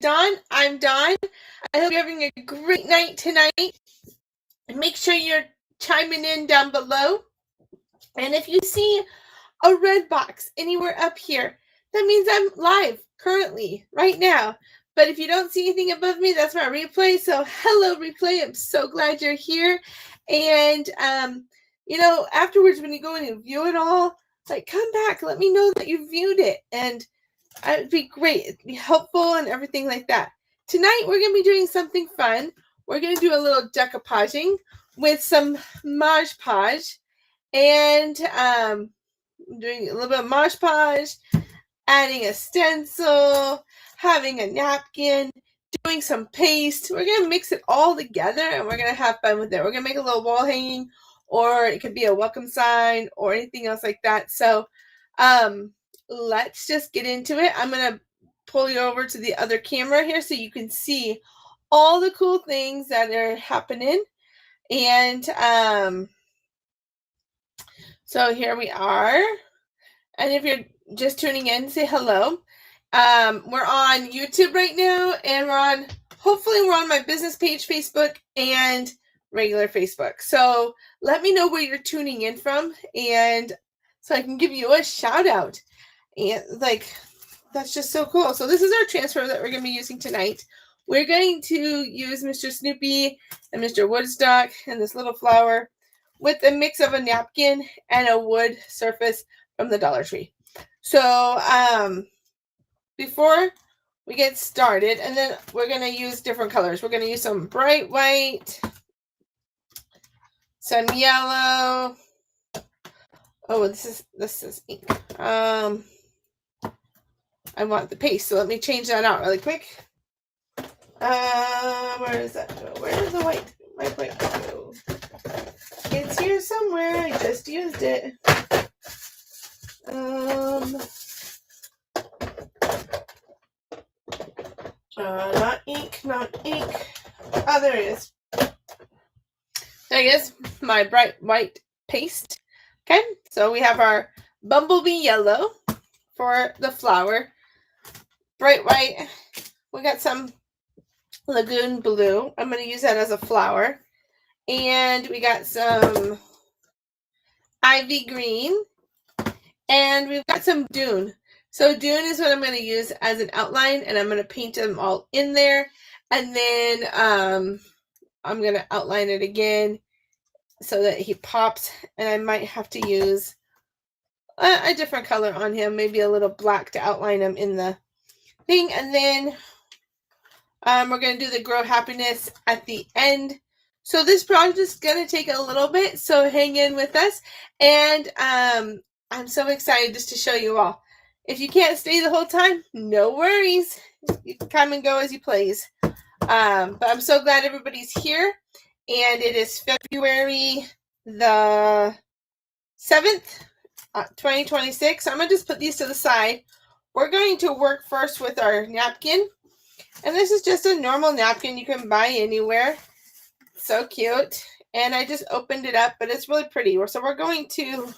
Dawn. I'm Dawn. I hope you're having a great night tonight. Make sure you're chiming in down below. And if you see a red box anywhere up here, that means I'm live currently, right now. But if you don't see anything above me, that's my replay. So hello, replay. I'm so glad you're here. And, afterwards when you go and you view it all, like, come back. Let me know that you viewed it. And it'd be great. It'd be helpful and everything like that. Tonight, we're going to be doing something fun. We're going to do a little decoupaging with some Mod Podge. And doing a little bit of Mod Podge, adding a stencil, having a napkin, doing some paste. We're going to mix it all together and we're going to have fun with it. We're going to make a little wall hanging, or it could be a welcome sign or anything else like that. So let's just get into it. I'm going to pull you over to the other camera here so you can see all the cool things that are happening. And so here we are. And if you're just tuning in, say hello. We're on YouTube right now, and hopefully we're on my business page, Facebook, and regular Facebook. So let me know where you're tuning in from, and so I can give you a shout out. And that's just so cool. So this is our transfer that we're going to be using tonight. We're going to use Mr. Snoopy and Mr. Woodstock and this little flower with a mix of a napkin and a wood surface from the Dollar Tree. So before we get started, and then we're going to use different colors. We're going to use some bright white, some yellow. Oh, this is ink. I want the paste, so let me change that out really quick. Where does that go? Where does the white go? It's here somewhere. I just used it. Not ink. Oh, there it is. There it is. My bright white paste. Okay, so we have our bumblebee yellow for the flower. Bright white. We got some lagoon blue. I'm going to use that as a flower. And we got some ivy green. And we've got some dune. So dune is what I'm going to use as an outline, and I'm going to paint them all in there. And then I'm going to outline it again so that he pops. And I might have to use a different color on him, maybe a little black to outline him in the thing. And then we're going to do the Grow Happiness at the end. So this project is going to take a little bit, so hang in with us. And I'm so excited just to show you all. If you can't stay the whole time, no worries. You can come and go as you please. But I'm so glad everybody's here. And it is February the 7th, 2026. So I'm going to just put these to the side. We're going to work first with our napkin. And this is just a normal napkin you can buy anywhere. So cute. And I just opened it up, but it's really pretty. So we're going to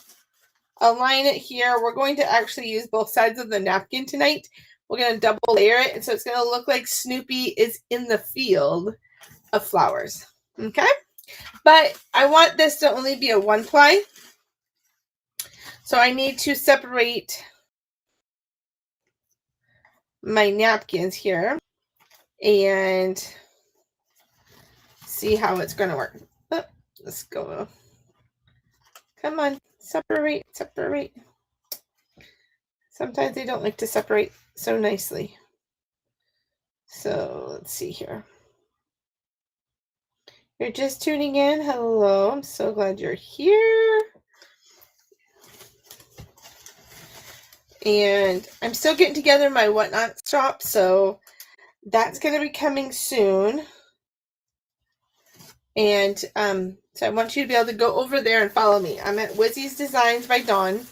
align it here. We're going to actually use both sides of the napkin tonight. We're going to double layer it. And so it's going to look like Snoopy is in the field of flowers. Okay? But I want this to only be a one ply. So I need to separate my napkins here and see how it's going to work. Oh, let's go. Come on, separate. Sometimes they don't like to separate so nicely. So let's see here. You're just tuning in. Hello, I'm so glad you're here. And I'm still getting together my whatnot shop, so that's going to be coming soon. And so I want you to be able to go over there and follow me. I'm at Wizzy's Designs by Dawn.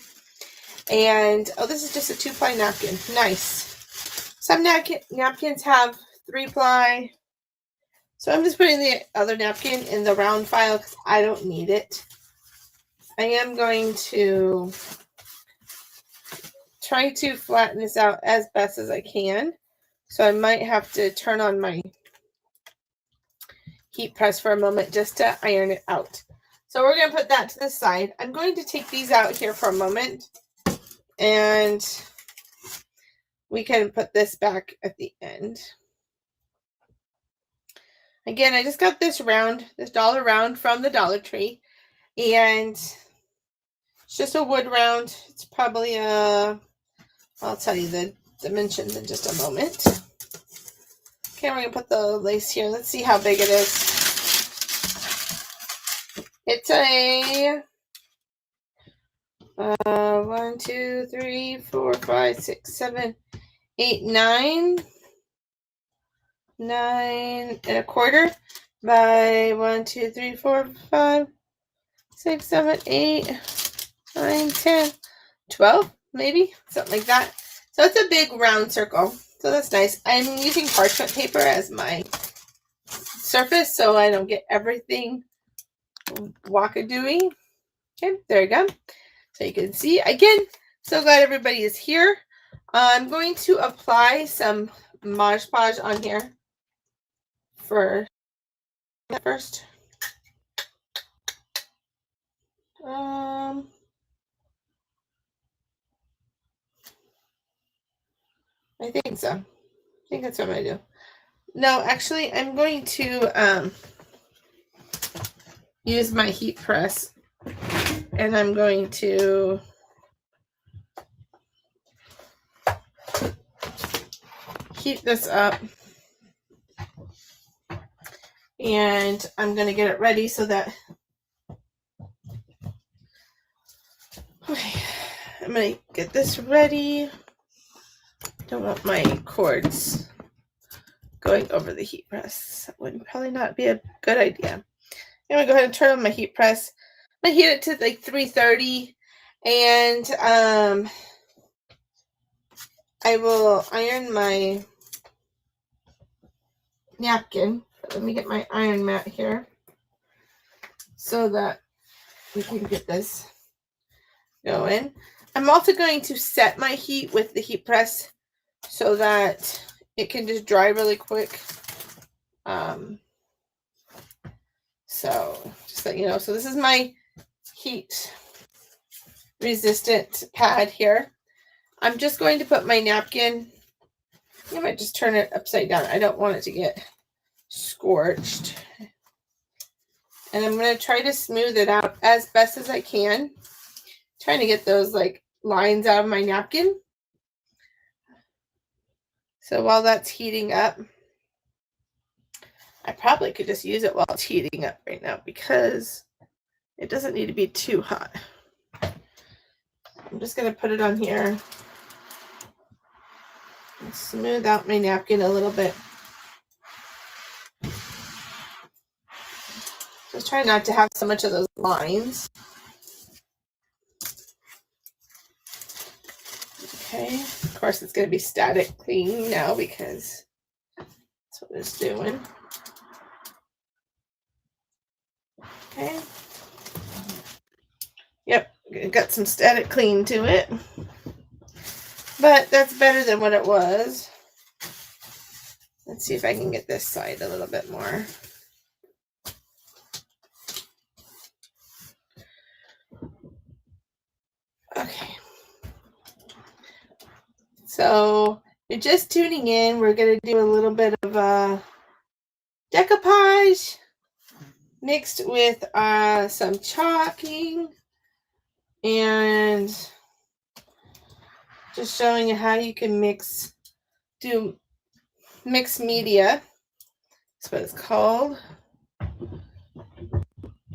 And, oh, this is just a 2-ply napkin. Nice. Some napkins have 3-ply. So I'm just putting the other napkin in the round file because I don't need it. I am going to try to flatten this out as best as I can So I might have to turn on my heat press for a moment just to iron it out. So we're going to put that to the side. I'm going to take these out here for a moment, and we can put this back at the end. Again, I just got this dollar round from the Dollar Tree, and it's just a wood round. It's probably I'll tell you the dimensions in just a moment. Okay, we're going to put the lace here. Let's see how big it is. It's a 1, 2, 3, 4, 5, 6, 7, 8, 9 and 1/4 by 1, 2, 3, 4, 5, 6, 7, 8, 9, 10, 12, maybe something like that. So it's a big round circle. So that's nice. I'm using parchment paper as my surface so I don't get everything wackadooey. Okay, there you go. So you can see, again, so glad everybody is here. I'm going to apply some Mod Podge on here for that first. I think so. I think that's what I'm going to do. No, actually, I'm going to use my heat press, and I'm going to heat this up, and I'm going to get it ready so that I'm going to get this ready. Don't want my cords going over the heat press. That would probably not be a good idea. I'm going to go ahead and turn on my heat press. I'm going to heat it to like 330, and I will iron my napkin. Let me get my iron mat here so that we can get this going. I'm also going to set my heat with the heat press so that it can just dry really quick. So just let you know. So this is my heat resistant pad here. I'm just going to put my napkin. I might just turn it upside down. I don't want it to get scorched. And I'm going to try to smooth it out as best as I can. Trying to get those like lines out of my napkin. So while that's heating up, I probably could just use it while it's heating up right now because it doesn't need to be too hot. I'm just going to put it on here and smooth out my napkin a little bit. Just try not to have so much of those lines. Okay, of course it's going to be static clean now because that's what it's doing. Okay. Yep, got some static clean to it. But that's better than what it was. Let's see if I can get this side a little bit more. Okay. So you're just tuning in. We're going to do a little bit of decoupage mixed with some chalking and just showing you how you can mix media. That's what it's called.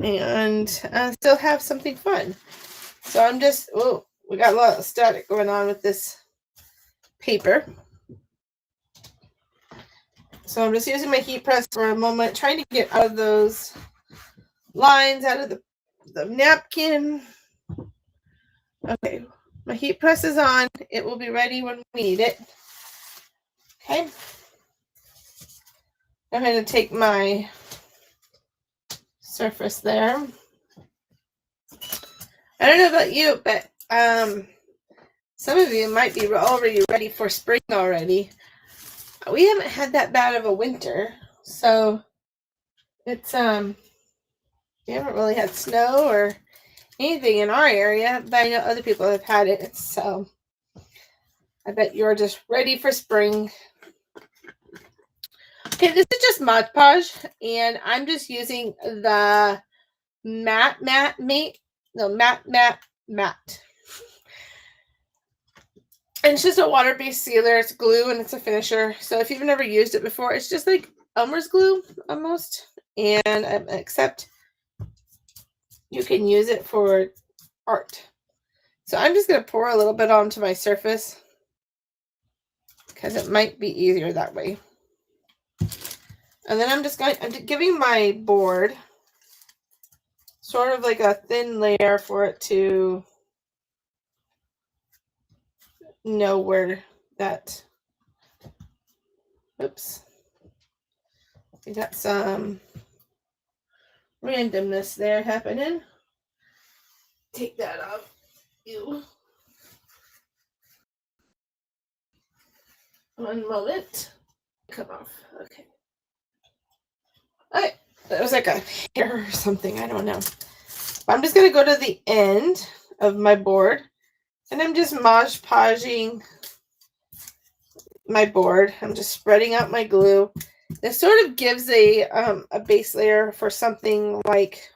And still have something fun. So I'm just, we got a lot of static going on with this paper. So I'm just using my heat press for a moment, trying to get out of those lines out of the napkin. Okay, my heat press is on. It will be ready when we need it. Okay. I'm going to take my surface there. I don't know about you, but some of you might be already ready for spring already. we haven't had that bad of a winter, so it's we haven't really had snow or anything in our area, but I know other people have had it, so I bet you're just ready for spring. Okay, this is just Mod Podge, and I'm just using the matte. And it's just a water-based sealer. It's glue and it's a finisher. So if you've never used it before, it's just like Elmer's glue almost. And except you can use it for art. So I'm just going to pour a little bit onto my surface because it might be easier that way. And then I'm giving my board sort of like a thin layer for it to know where that, oops, we got some randomness there happening. Take that off. Ew. One moment. Come off. Okay. Alright. That was like a hair or something. I don't know. I'm just going to go to the end of my board. And I'm just Mod Podging my board. I'm just spreading out my glue. This sort of gives a base layer for something like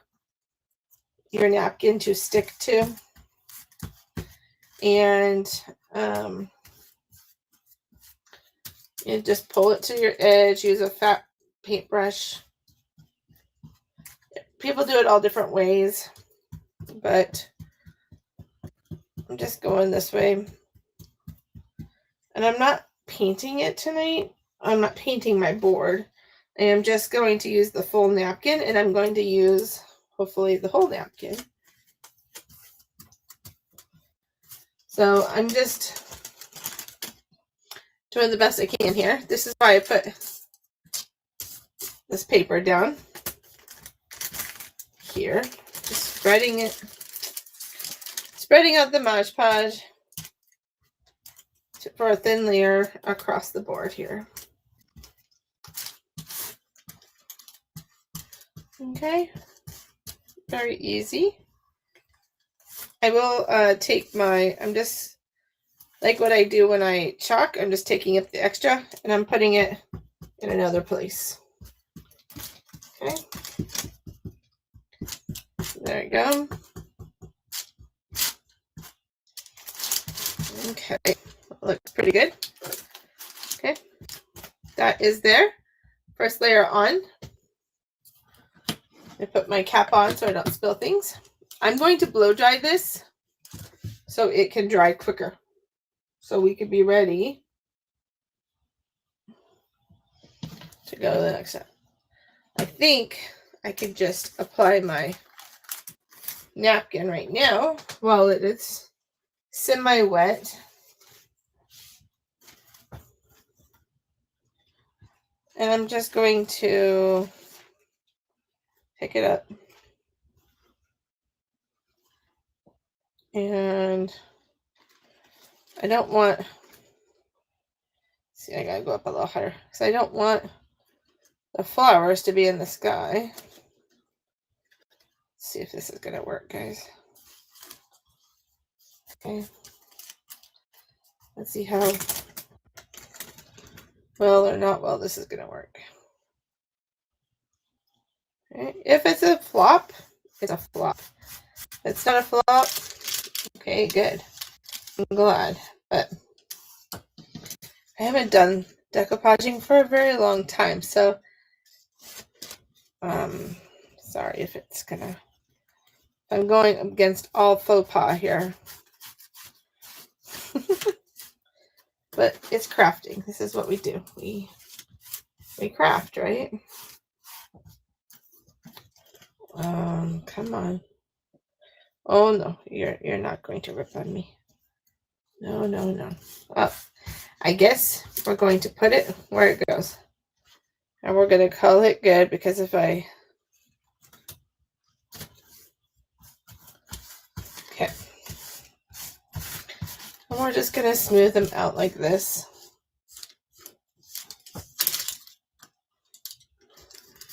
your napkin to stick to. And you just pull it to your edge. Use a fat paintbrush. People do it all different ways, but I'm just going this way. And I'm not painting it tonight. I'm not painting my board. I am just going to use the full napkin, and I'm going to use, hopefully, the whole napkin. So I'm just doing the best I can here. This is why I put this paper down here. Just spreading out the Mod Podge for a thin layer across the board here. Okay, very easy. I will take I'm just, like what I do when I chalk, I'm just taking up the extra and I'm putting it in another place. Okay. There we go. Okay, looks pretty good. Okay, that is there. First layer on. I put my cap on so I don't spill things. I'm going to blow dry this so it can dry quicker. So we could be ready to go to the next step. I think I could just apply my napkin right now while it is semi-wet. And I'm just going to pick it up. And I don't want, see, I gotta go up a little higher because I don't want the flowers to be in the sky. Let's see if this is gonna work, guys. Okay. Let's see how well or not well this is gonna work. Okay. If it's a flop, it's a flop. If it's not a flop, okay, good. I'm glad, but I haven't done decoupaging for a very long time, so sorry if it's gonna, I'm going against all faux pas here. But it's crafting. This is what we do. We craft, right? Come on. Oh no, you're not going to rip on me. No, no, no. Well, I guess we're going to put it where it goes. And we're going to call it good because if I... Okay. And we're just going to smooth them out like this.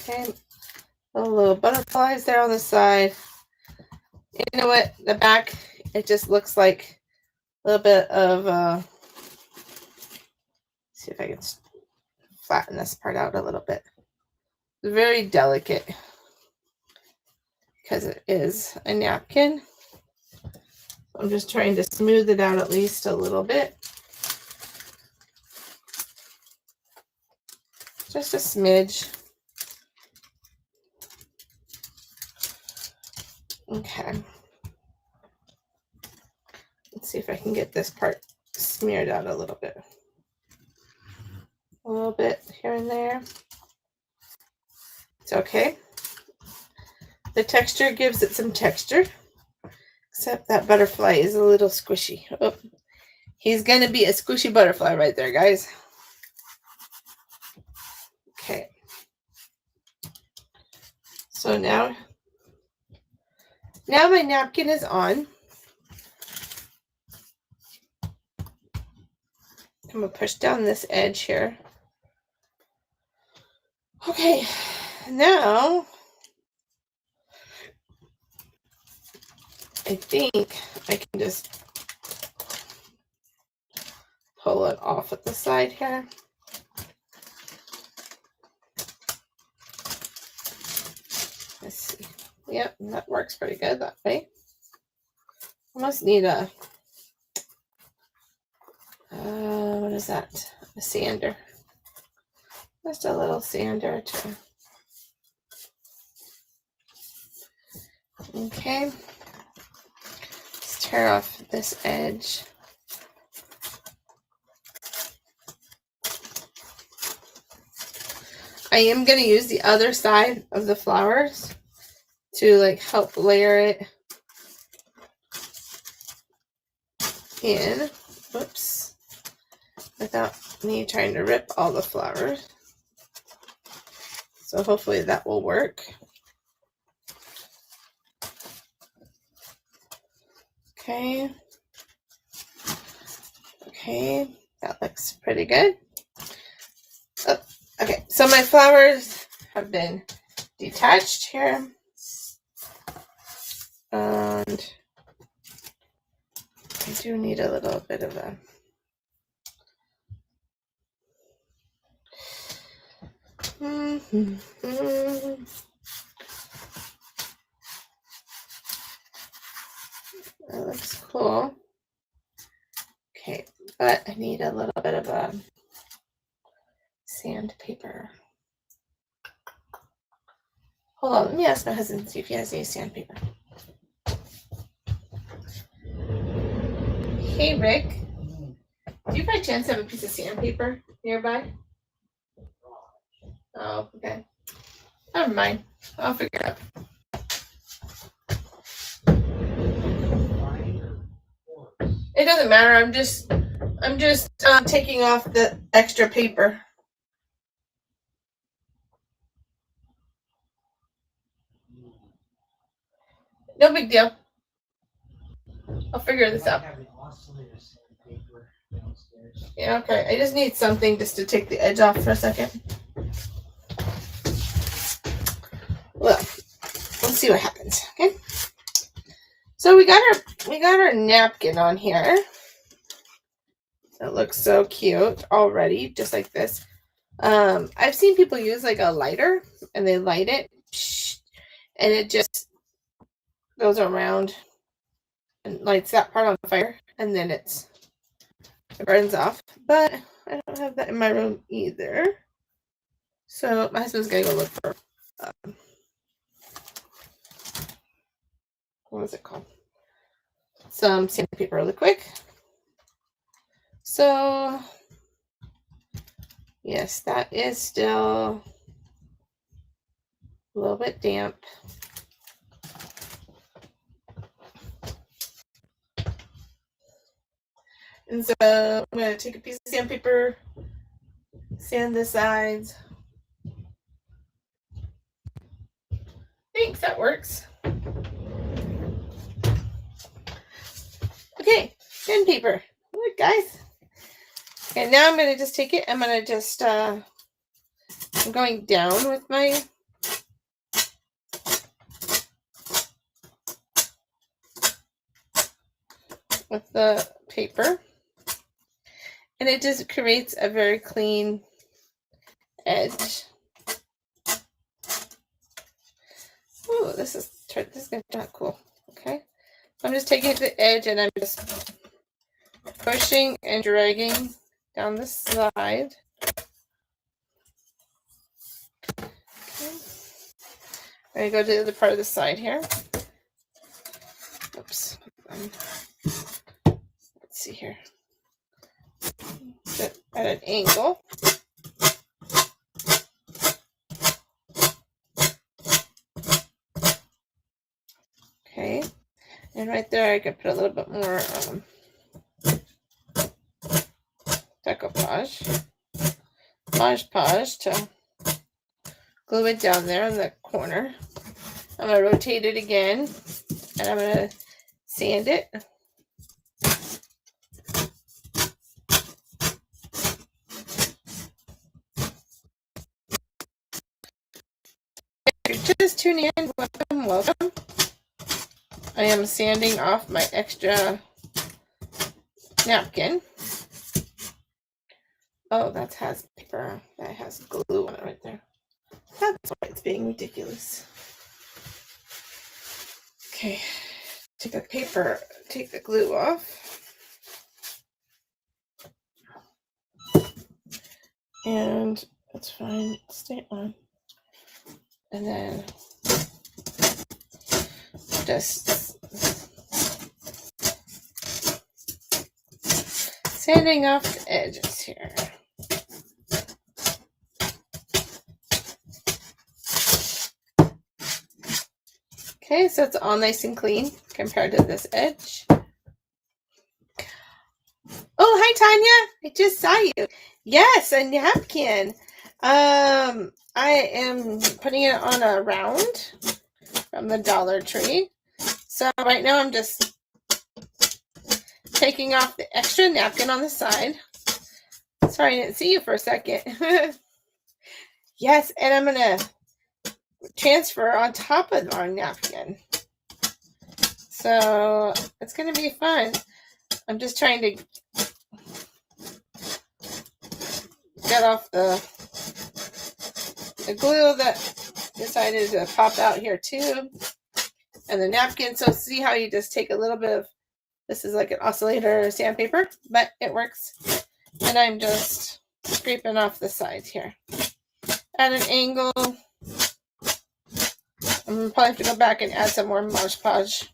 Okay, little butterflies there on the side. You know what? The back, it just looks like a little bit of, see if I can flatten this part out a little bit. Very delicate because it is a napkin. I'm just trying to smooth it out at least a little bit. Just a smidge. Okay. Let's see if I can get this part smeared out a little bit. A little bit here and there. It's okay. The texture gives it some texture. Except that butterfly is a little squishy. Oh, he's going to be a squishy butterfly right there, guys. Okay. So now my napkin is on. I'm going to push down this edge here. Okay. Now, I think I can just pull it off at the side here. Let's see. Yep, that works pretty good that way. I must need a, what is that? A sander. Just a little sander too. Okay. Let's tear off this edge. I am going to use the other side of the flowers to like help layer it in. Whoops. Without me trying to rip all the flowers. So hopefully that will work. Okay. Okay, that looks pretty good. Oh, okay, so my flowers have been detached here. And I do need a little bit of a that looks cool. Okay, but I need a little bit of a sandpaper. Hold on, let me ask my husband to see if he has any sandpaper. Hey Rick, do you by chance have a piece of sandpaper nearby? Oh, okay. Never mind. I'll figure it out. It doesn't matter. I'm just taking off the extra paper. No big deal. I'll figure this out. Yeah, okay. I just need something just to take the edge off for a second. Well, let's see what happens. Okay. So we got our napkin on here. It looks so cute already, just like this. I've seen people use like a lighter and they light it and it just goes around and lights that part on fire and then it burns off. But I don't have that in my room either. So my husband's gonna go look for what was it called? Some sandpaper really quick. So yes, that is still a little bit damp. And so I'm going to take a piece of sandpaper, sand the sides. Thanks, that works. Okay, sandpaper. Look, guys. Okay, now I'm going to just take it. I'm going to just, I'm going down with my with the paper. And it just creates a very clean edge. Ooh, this is going to turn out cool. Okay. I'm just taking it to the edge and I'm just pushing and dragging down the side. Okay. I'm going to go to the other part of the side here. Oops. Let's see here. At an angle. Okay. And right there I can put a little bit more decoupage. Podge to glue it down there in the corner. I'm going to rotate it again and I'm going to sand it. If you're just tuning in, welcome. I am sanding off my extra napkin. Oh, that has paper. That has glue on it right there. That's why it's being ridiculous. Okay, take the glue off. And that's fine, stay on. And then just sanding off the edges here. Okay, so it's all nice and clean compared to this edge. Oh, hi Tanya, I just saw you. Yes, a napkin. I am putting it on a round from the Dollar Tree. So right now I'm just taking off the extra napkin on the side. Sorry, I didn't see you for a second. Yes, and I'm going to transfer on top of our napkin. So it's going to be fun. I'm just trying to get off the glue that decided to pop out here too. And the napkin. So see how you just take a little bit of, this is like an oscillator sandpaper, but it works. And I'm just scraping off the sides here at an angle. I'm gonna probably have to go back and add some more Mod Podge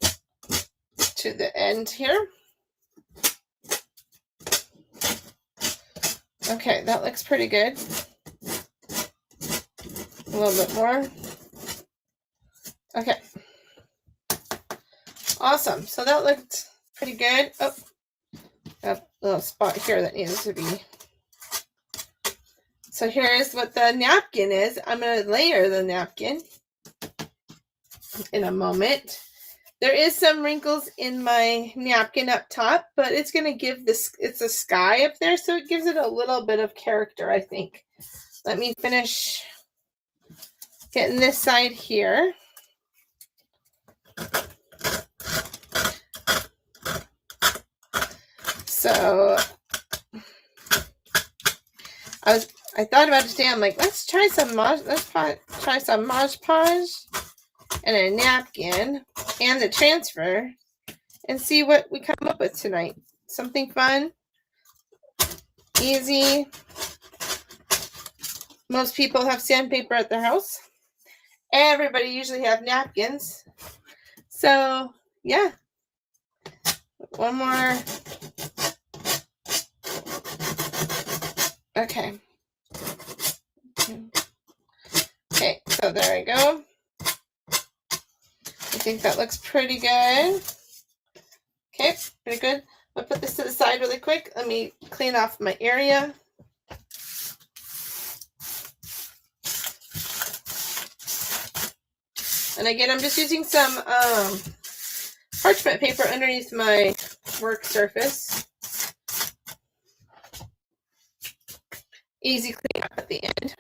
to the end here. Okay, that looks pretty good. A little bit more. Okay. Awesome. So that looked pretty good. Oh, a little spot here that needs to be. So here's what the napkin is. I'm going to layer the napkin in a moment. There is some wrinkles in my napkin up top, but it's going to give this, it's a sky up there, so it gives it a little bit of character, I think. Let me finish getting this side here. So I thought about it today. I'm like, let's try some Mod Podge and a napkin and the transfer and see what we come up with tonight. Something fun, easy. Most people have sandpaper at their house. Everybody usually have napkins. So yeah, one more. Okay. Okay, so there we go. I think that looks pretty good. Okay, pretty good. I'll put this to the side really quick. Let me clean off my area. And again, I'm just using some parchment paper underneath my work surface. Easy cleanup at the end.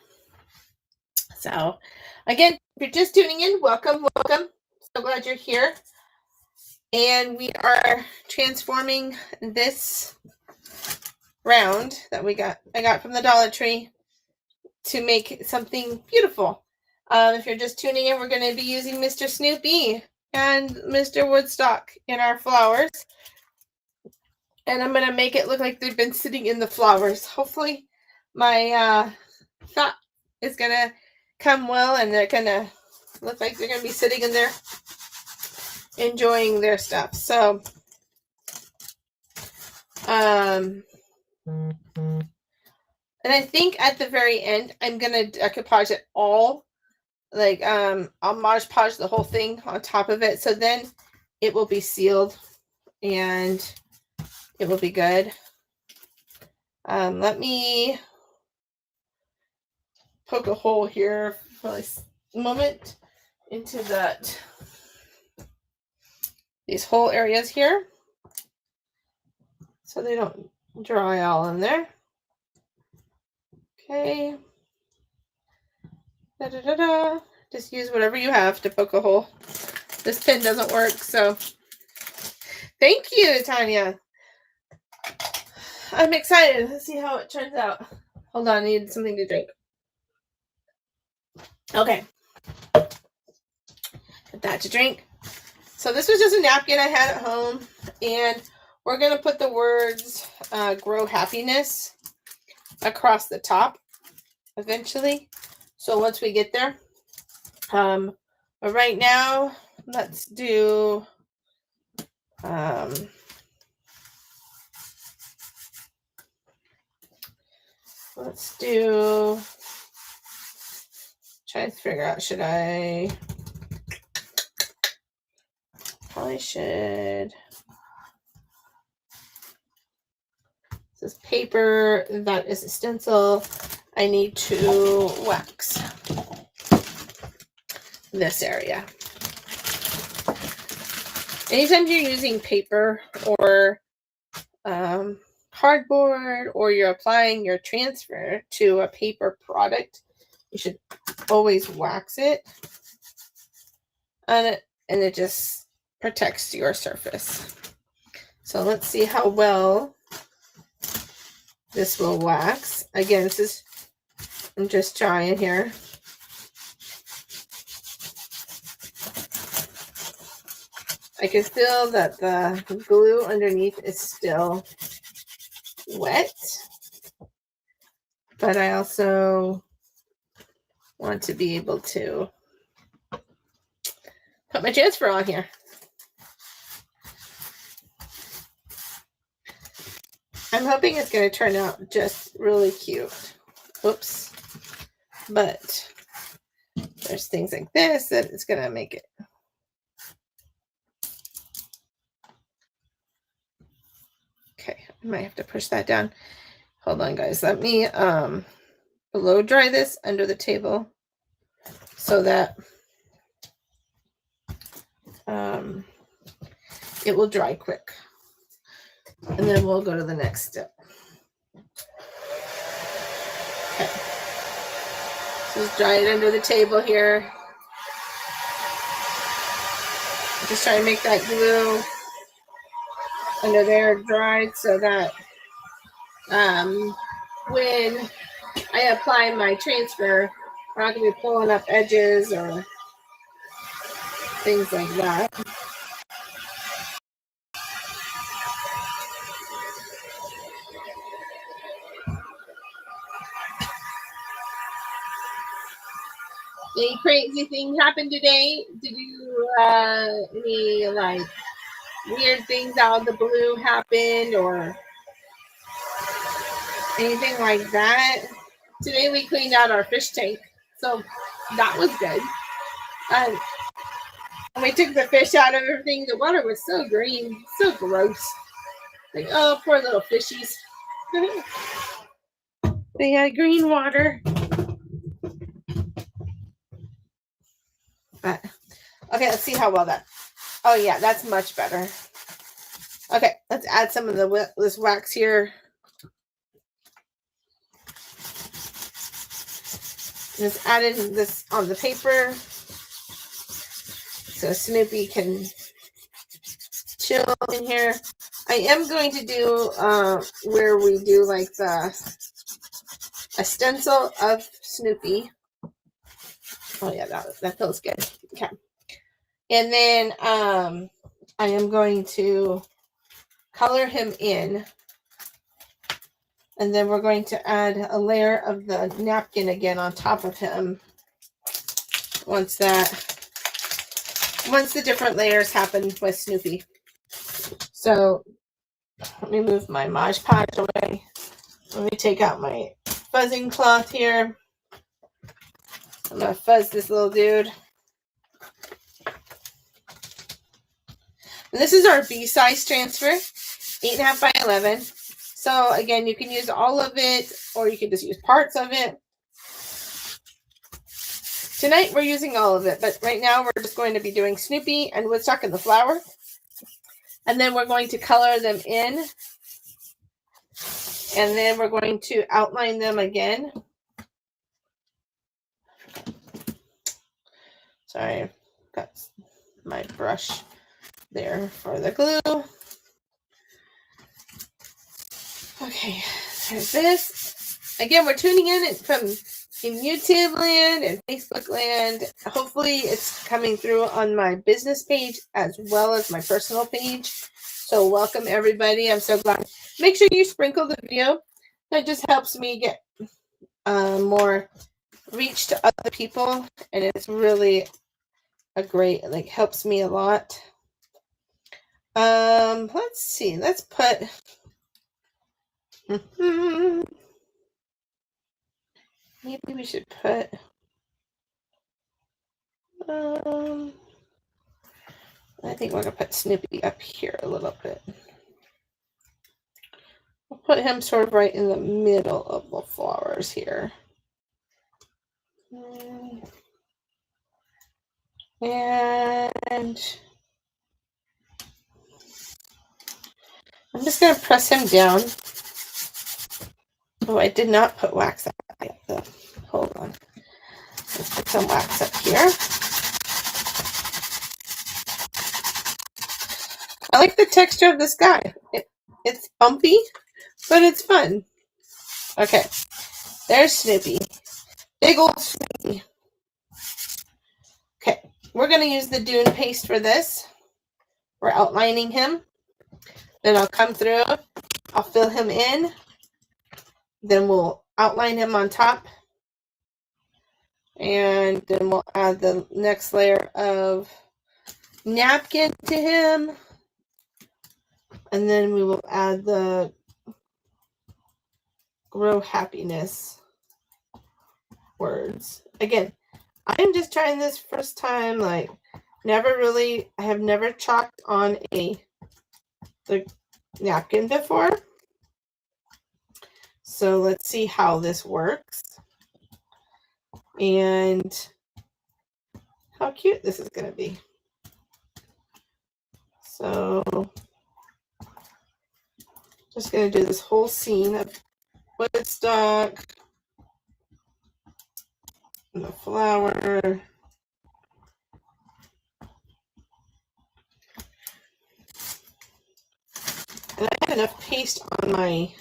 So, again, if you're just tuning in, welcome, welcome. So glad you're here. And we are transforming this round that I got from the Dollar Tree to make something beautiful. If you're just tuning in, we're going to be using Mr. Snoopy and Mr. Woodstock in our flowers. And I'm going to make it look like they've been sitting in the flowers. Hopefully my thought is going to come well, and they're going to look like they're going to be sitting in there enjoying their stuff. So, and I think at the very end, I'm going to decoupage it all. Like, I'll Mod Podge the whole thing on top of it. So then it will be sealed and it will be good. Let me poke a hole here for a moment into these whole areas here, so they don't dry all in there. Okay. Just use whatever you have to poke a hole. This pin doesn't work, so thank you, Tanya. I'm excited. Let's see how it turns out. Hold on, I need something to drink. Okay. Got that to drink. So this was just a napkin I had at home, and we're going to put the words grow happiness across the top eventually. So once we get there, but right now, let's do try to figure out, probably should. This is paper, that is a stencil. I need to wax this area. Anytime you're using paper or cardboard, or you're applying your transfer to a paper product, you should always wax it, and it just protects your surface. So let's see how well this will wax. Again, I'm just trying here. I can feel that the glue underneath is still wet, but I also want to be able to put my transfer on here. I'm hoping it's going to turn out just really cute. Oops. But there's things like this that it's going to make it. Okay, I might have to push that down. Hold on, guys. Let me blow dry this under the table so that it will dry quick. And then we'll go to the next step. Okay. So just dry it under the table here. Just try to make that glue under there dried so that when I apply my transfer, I'm not going to be pulling up edges or things like that. Any crazy thing happened today? Did you any like weird things out of the blue happen or anything like that? Today we cleaned out our fish tank, so that was good. When we took the fish out of everything, the water was so green, so gross. Like, oh, poor little fishies. They had green water. But, okay, let's see how well that. Oh yeah, that's much better. Okay, let's add some of this wax here. Just adding this on the paper so Snoopy can chill in here. I am going to do where we do like a stencil of Snoopy. Oh yeah, that feels good. Okay. And then I am going to color him in. And then we're going to add a layer of the napkin again on top of him. Once the different layers happen with Snoopy. So let me move my Mod Podge away. Let me take out my fuzzing cloth here. I'm going to fuzz this little dude. And this is our B-size transfer, 8.5 by 11. So again, you can use all of it, or you can just use parts of it. Tonight we're using all of it, but right now we're just going to be doing Snoopy and Woodstock and the flower. And then we're going to color them in. And then we're going to outline them again. Sorry, got my brush there for the glue. Okay, there's this. Again, we're tuning in from YouTube land and Facebook land. Hopefully it's coming through on my business page as well as my personal page. So welcome everybody. I'm so glad. Make sure you sprinkle the video. That just helps me get more reach to other people. And it's really a great, like, helps me a lot. Let's see. Let's put... Maybe we should put... I think we're going to put Snoopy up here a little bit. We'll put him sort of right in the middle of the flowers here. And I'm just going to press him down. Oh, I did not put wax up yet. Hold on. Let's put some wax up here. I like the texture of this guy. It's bumpy, but it's fun. Okay, there's Snoopy. Big old Snoopy. Okay, we're going to use the Dune paste for this. We're outlining him. Then I'll come through. I'll fill him in. Then we'll outline him on top. And then we'll add the next layer of napkin to him. And then we will add the grow happiness words. Again, I'm just trying this first time, like I have never chalked on the napkin before. So let's see how this works. And how cute this is going to be. So just going to do this whole scene of Woodstock and the flower. And I have enough paste on my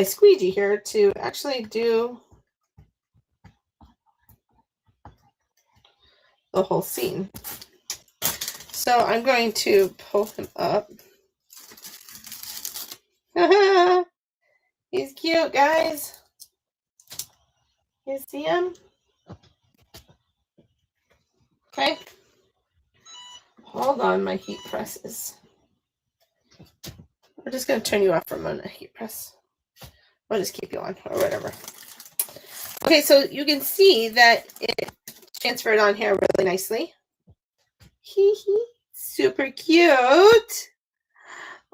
squeegee here to actually do the whole scene. So I'm going to pull him up. He's cute, guys. You see him? Okay. Hold on, my heat presses. We're just going to turn you off for a moment, heat press. We'll just keep you on or whatever. Okay, so you can see that it transferred on here really nicely. Super cute.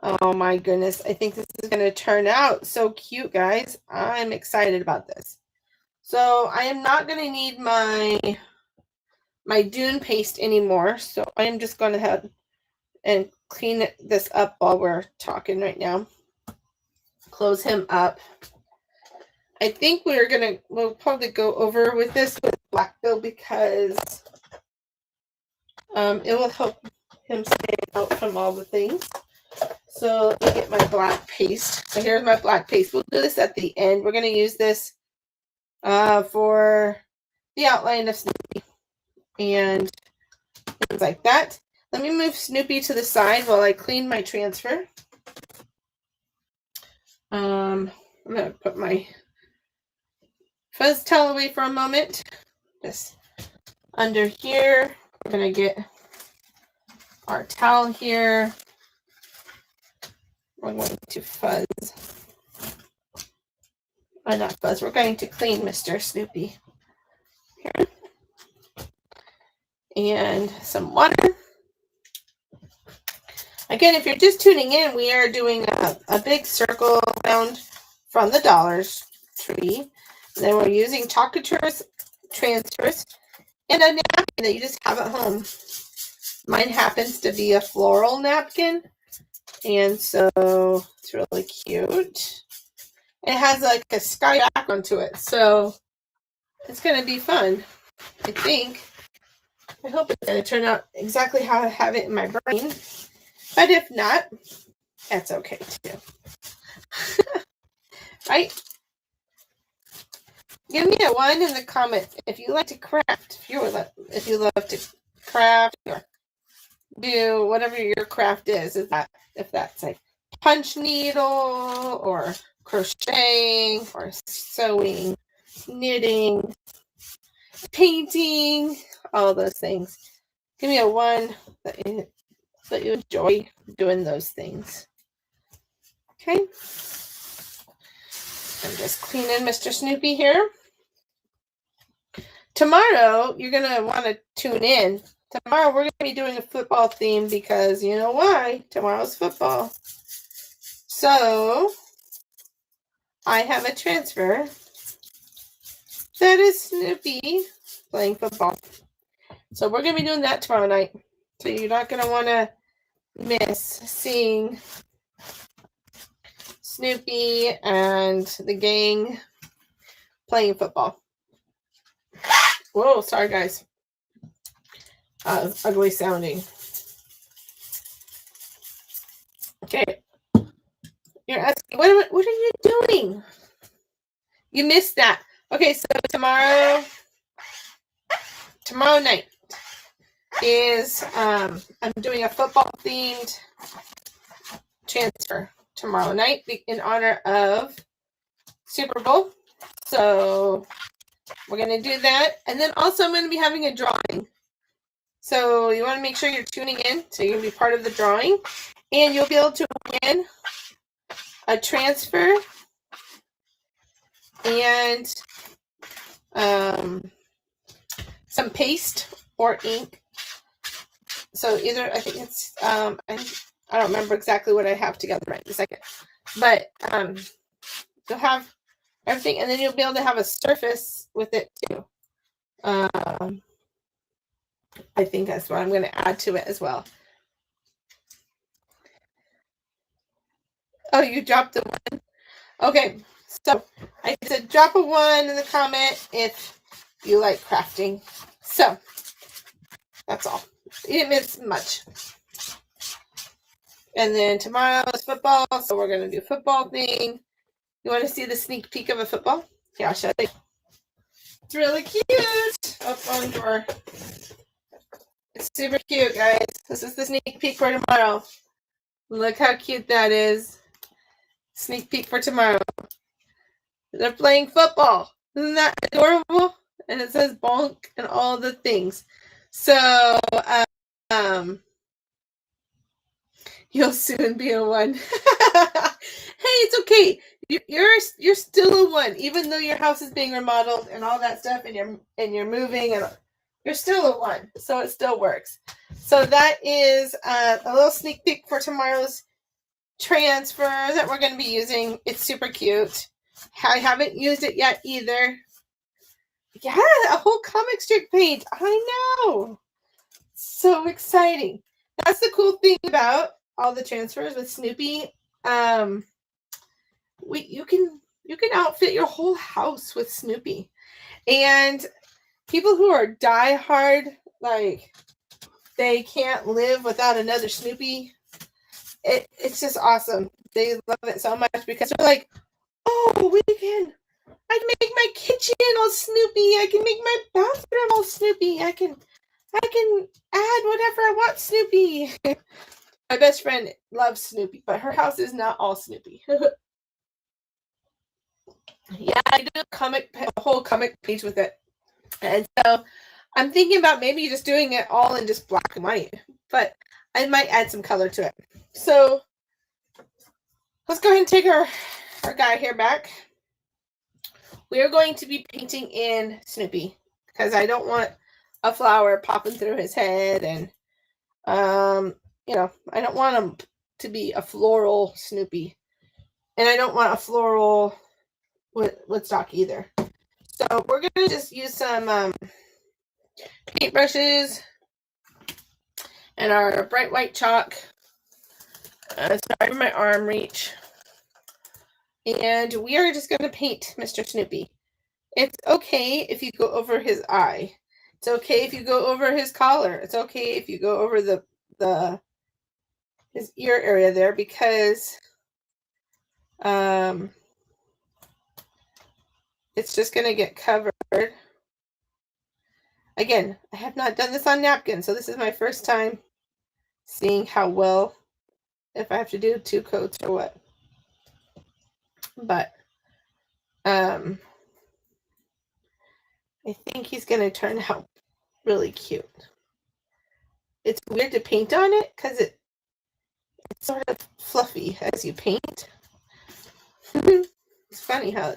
Oh my goodness. I think this is going to turn out so cute, guys. I'm excited about this. So I am not going to need my Dune paste anymore. So I am just going to head and clean this up while we're talking right now. Close him up. I think we'll probably go over with this with Black Bill because It will help him stay out from all the things. So let me get my black paste. So here's my black paste. We'll do this at the end. We're going to use this for the outline of Snoopy and things like that. Let me move Snoopy to the side while I clean my transfer. I'm going to put my fuzz towel away for a moment. Just under here, we're going to get our towel here. We're going to fuzz. Oh, not fuzz. We're going to clean Mr. Snoopy here. And some water. Again, if you're just tuning in, we are doing a big circle around from the Dollar Tree. And then we're using Chalk Couture's transfers and a napkin that you just have at home. Mine happens to be a floral napkin. And so it's really cute. It has like a sky background to it. So it's going to be fun, I think. I hope it's going to turn out exactly how I have it in my brain. But if not, that's okay too. Right? Give me a 1 in the comments if you like to craft. If you love to craft or do whatever your craft is. If that's like punch needle or crocheting or sewing, knitting, painting, all those things. Give me a 1 that you enjoy doing those things. Okay. I'm just cleaning Mr. Snoopy here. Tomorrow, you're going to want to tune in. Tomorrow, we're going to be doing a football theme because you know why? Tomorrow's football. So, I have a transfer that is Snoopy playing football. So, we're going to be doing that tomorrow night. So, you're not going to want to miss seeing Snoopy and the gang playing football. Whoa, sorry guys. Ugly sounding. Okay. You're asking, what are you doing? You missed that. Okay, so tomorrow night is I'm doing a football themed transfer tomorrow night in honor of Super Bowl. So we're going to do that. And then also I'm going to be having a drawing. So you want to make sure you're tuning in so you can be part of the drawing. And you'll be able to win a transfer and some paste or ink. So either, I think it's, I don't remember exactly what I have together right this second. But you'll have everything, and then you'll be able to have a surface with it too. I think that's what I'm going to add to it as well. Oh, you dropped the 1? Okay, so I said drop a 1 in the comment if you like crafting. So that's all. You didn't miss much. And then tomorrow is football, so we're going to do a football thing. You want to see the sneak peek of a football? Yeah, I'll show you. It's really cute. Oh, phone drawer. It's super cute, guys. This is the sneak peek for tomorrow. Look how cute that is. Sneak peek for tomorrow. They're playing football. Isn't that adorable? And it says bonk and all the things. So, you'll soon be a 1. Hey, it's okay. You're still a 1, even though your house is being remodeled and all that stuff, and you're moving, and you're still a 1. So it still works. So that is a little sneak peek for tomorrow's transfer that we're going to be using. It's super cute. I haven't used it yet either. Yeah, a whole comic strip page. I know. So exciting. That's the cool thing about all the transfers with Snoopy. You can outfit your whole house with Snoopy. And people who are diehard, like they can't live without another Snoopy. It's just awesome. They love it so much because they're like, oh, I can make my kitchen all Snoopy. I can make my bathroom all Snoopy. I can add whatever I want Snoopy. My best friend loves Snoopy, but her house is not all Snoopy. Yeah, I do a whole comic page with it. And so I'm thinking about maybe just doing it all in just black and white, but I might add some color to it. So let's go ahead and take our guy here back. We are going to be painting in Snoopy because I don't want a flower popping through his head, and you know, I don't want him to be a floral Snoopy, and I don't want a floral Woodstock either. So we're gonna just use some paintbrushes and our bright white chalk. Sorry for my arm reach. And we are just going to paint Mr. Snoopy. It's okay if you go over his eye. It's okay if you go over his collar. It's okay if you go over his ear area there, because it's just going to get covered. Again, I have not done this on napkin, so this is my first time seeing how well, if I have to do 2 coats or what. But I think he's going to turn out really cute. It's weird to paint on it because it's sort of fluffy as you paint. It's funny how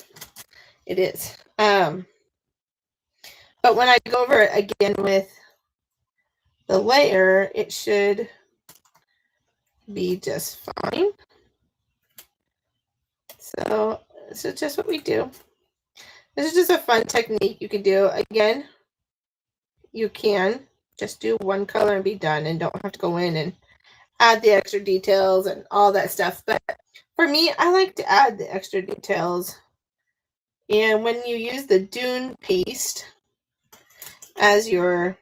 it is. But when I go over it again with the layer, it should be just fine. So this is just what we do. This is just a fun technique you can do. Again, you can just do one color and be done and don't have to go in and add the extra details and all that stuff. But for me, I like to add the extra details. And when you use the Dune paste as your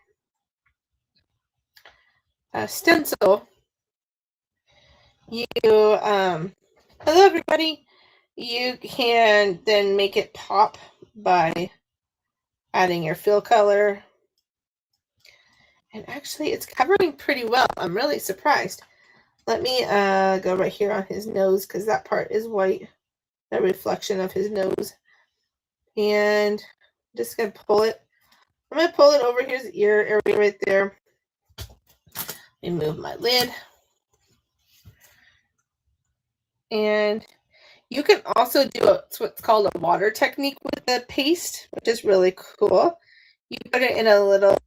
stencil, you, hello everybody, you can then make it pop by adding your fill color. And actually, it's covering pretty well. I'm really surprised. Let me go right here on his nose, because that part is white, the reflection of his nose. And I'm just going to pull it. I'm going to pull it over his ear area right there. Let me move my lid. And you can also do what's called a water technique with the paste, which is really cool. You put it in a little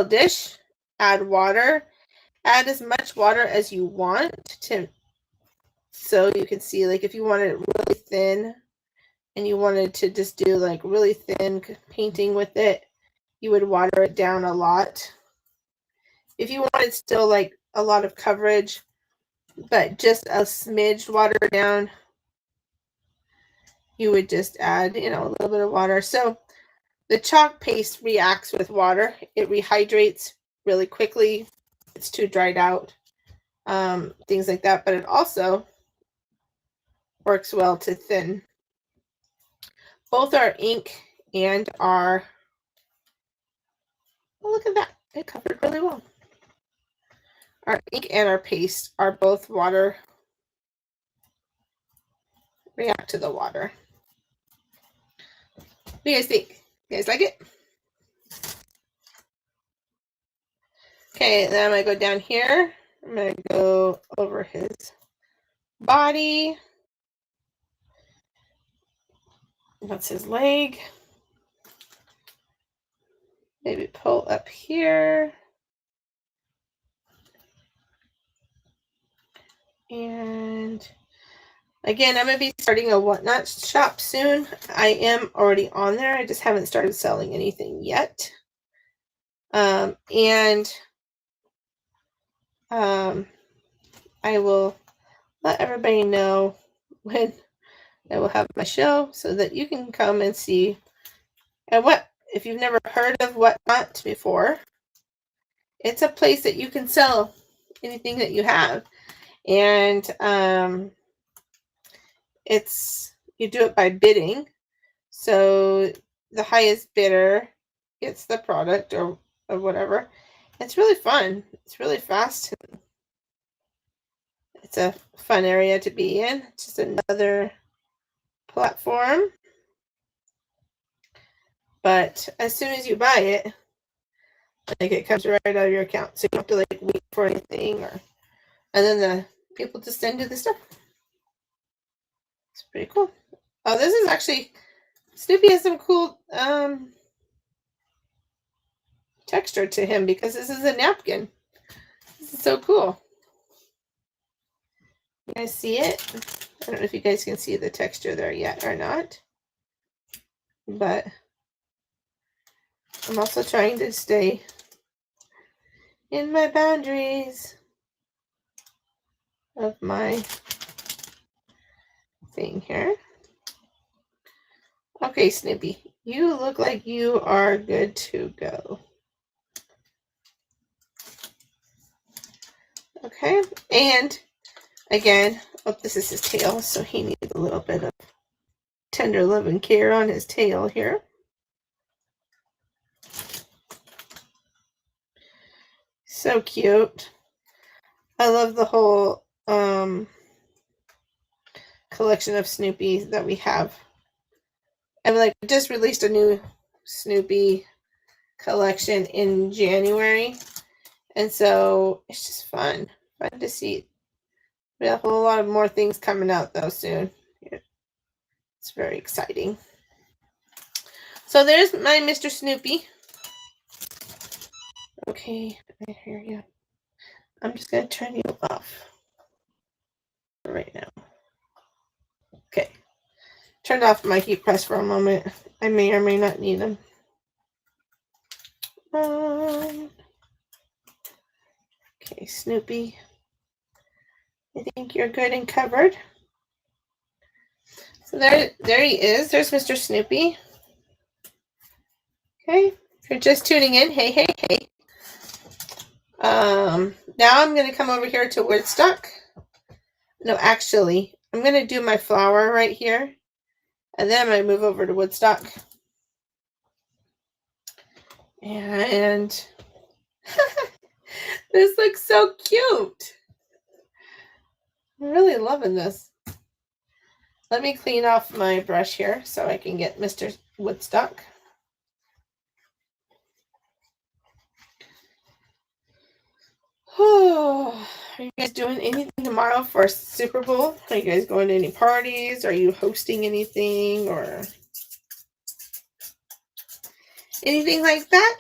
dish, add water, add as much water as you want to, so you can see, like, if you wanted it really thin and you wanted to just do like really thin painting with it, you would water it down a lot. If you wanted still like a lot of coverage, but just a smidge watered down, you would just add, you know, a little bit of water. So the chalk paste reacts with water. It rehydrates really quickly. It's too dried out, things like that. But it also works well to thin both our ink and our, oh, look at that. It covered really well. Our ink and our paste are both water, react to the water. What do you guys think? You guys like it? Okay, then I'm going to go down here. I'm going to go over his body. That's his leg. Maybe pull up here. And again, I'm going to be starting a whatnot shop soon. I am already on there. I just haven't started selling anything yet. I will let everybody know when I will have my show so that you can come and see. And what if you've never heard of Whatnot before, it's a place that you can sell anything that you have. And you do it by bidding. So the highest bidder gets the product or whatever. It's really fun. It's really fast. It's a fun area to be in. It's just another platform. But as soon as you buy it, like it comes right out of your account. So you don't have to like wait for anything and then the people just send you the stuff. It's pretty cool. Oh, this is actually Snoopy has some cool texture to him because this is a napkin. This is so cool. You guys see it? I don't know if you guys can see the texture there yet or not. But I'm also trying to stay in my boundaries of my thing here. Okay, Snoopy, you look like you are good to go. Okay, and again, this is his tail, so he needs a little bit of tender love and care on his tail here. So cute. I love the whole collection of Snoopy that we have. And like just released a new Snoopy collection in January. And so it's just fun to see. We have a whole lot of more things coming out though soon. It's very exciting. So there's my Mr. Snoopy. Okay, I hear you. I'm just going to turn you off right now. Okay. Turned off my heat press for a moment. I may or may not need them. Okay, Snoopy. I think you're good and covered. So there he is. There's Mr. Snoopy. Okay, if you're just tuning in, hey. Now I'm going to come over here to Woodstock. No, actually, I'm going to do my flower right here. And then I'm going to move over to Woodstock. And this looks so cute. I'm really loving this. Let me clean off my brush here so I can get Mr. Woodstock. Oh, are you guys doing anything tomorrow for Super Bowl? Are you guys going to any parties? Are you hosting anything or anything like that?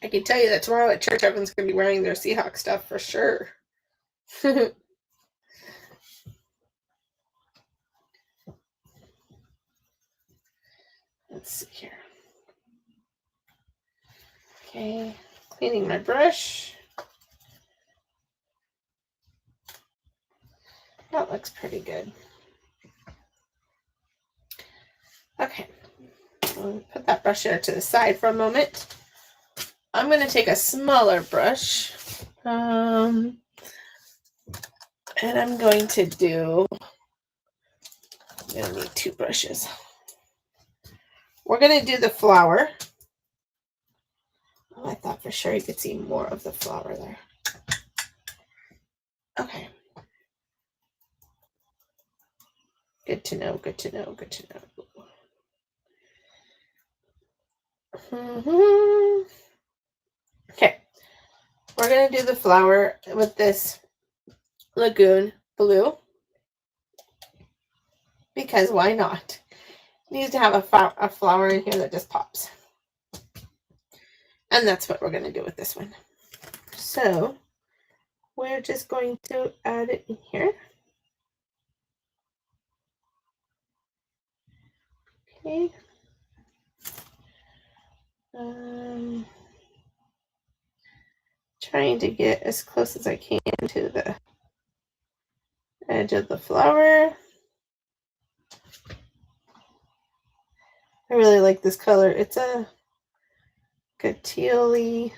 I can tell you that tomorrow at church, everyone's going to be wearing their Seahawks stuff for sure. Let's see here. Okay, cleaning my brush. That looks pretty good. Okay, I'll put that brush there to the side for a moment. I'm going to take a smaller brush. And I'm going to do, I'm going to need two brushes. We're going to do the flower. Oh, I thought for sure you could see more of the flower there. Okay. Good to know, good to know, good to know. Okay. We're going to do the flower with this Lagoon Blue. Because why not? It needs to have a flower in here that just pops. And that's what we're going to do with this one. So, we're just going to add it in here. Okay. Trying to get as close as I can to the edge of the flower. I really like this color. It's a teal-y.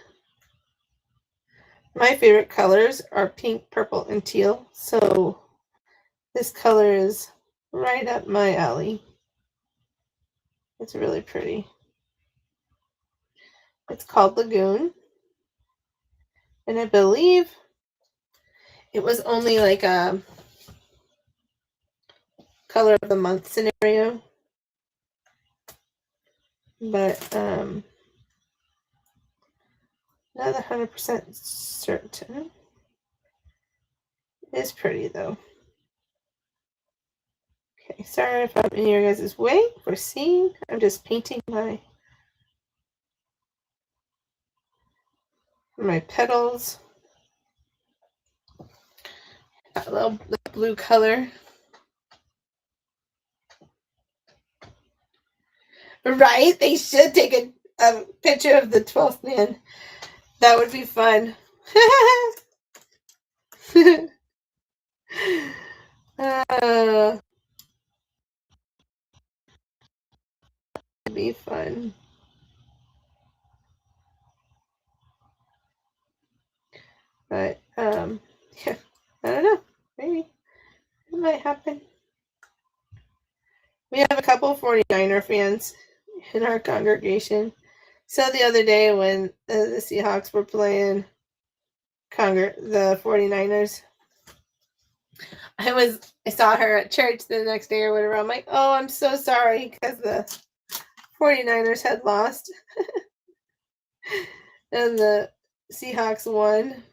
My favorite colors are pink, purple, and teal. So this color is right up my alley. It's really pretty. It's called Lagoon. And I believe it was only like a color of the month scenario. But not 100% certain. It's pretty though. Okay, sorry if I'm in your guys' way for seeing. I'm just painting my petals. That little blue color. Right? They should take a picture of the 12th man. That would be fun. It'd be fun. But yeah, I don't know. Maybe it might happen. We have a couple 49er fans in our congregation. So the other day when the Seahawks were playing the 49ers, I saw her at church the next day or whatever. I'm like, oh, I'm so sorry because the 49ers had lost. And the Seahawks won.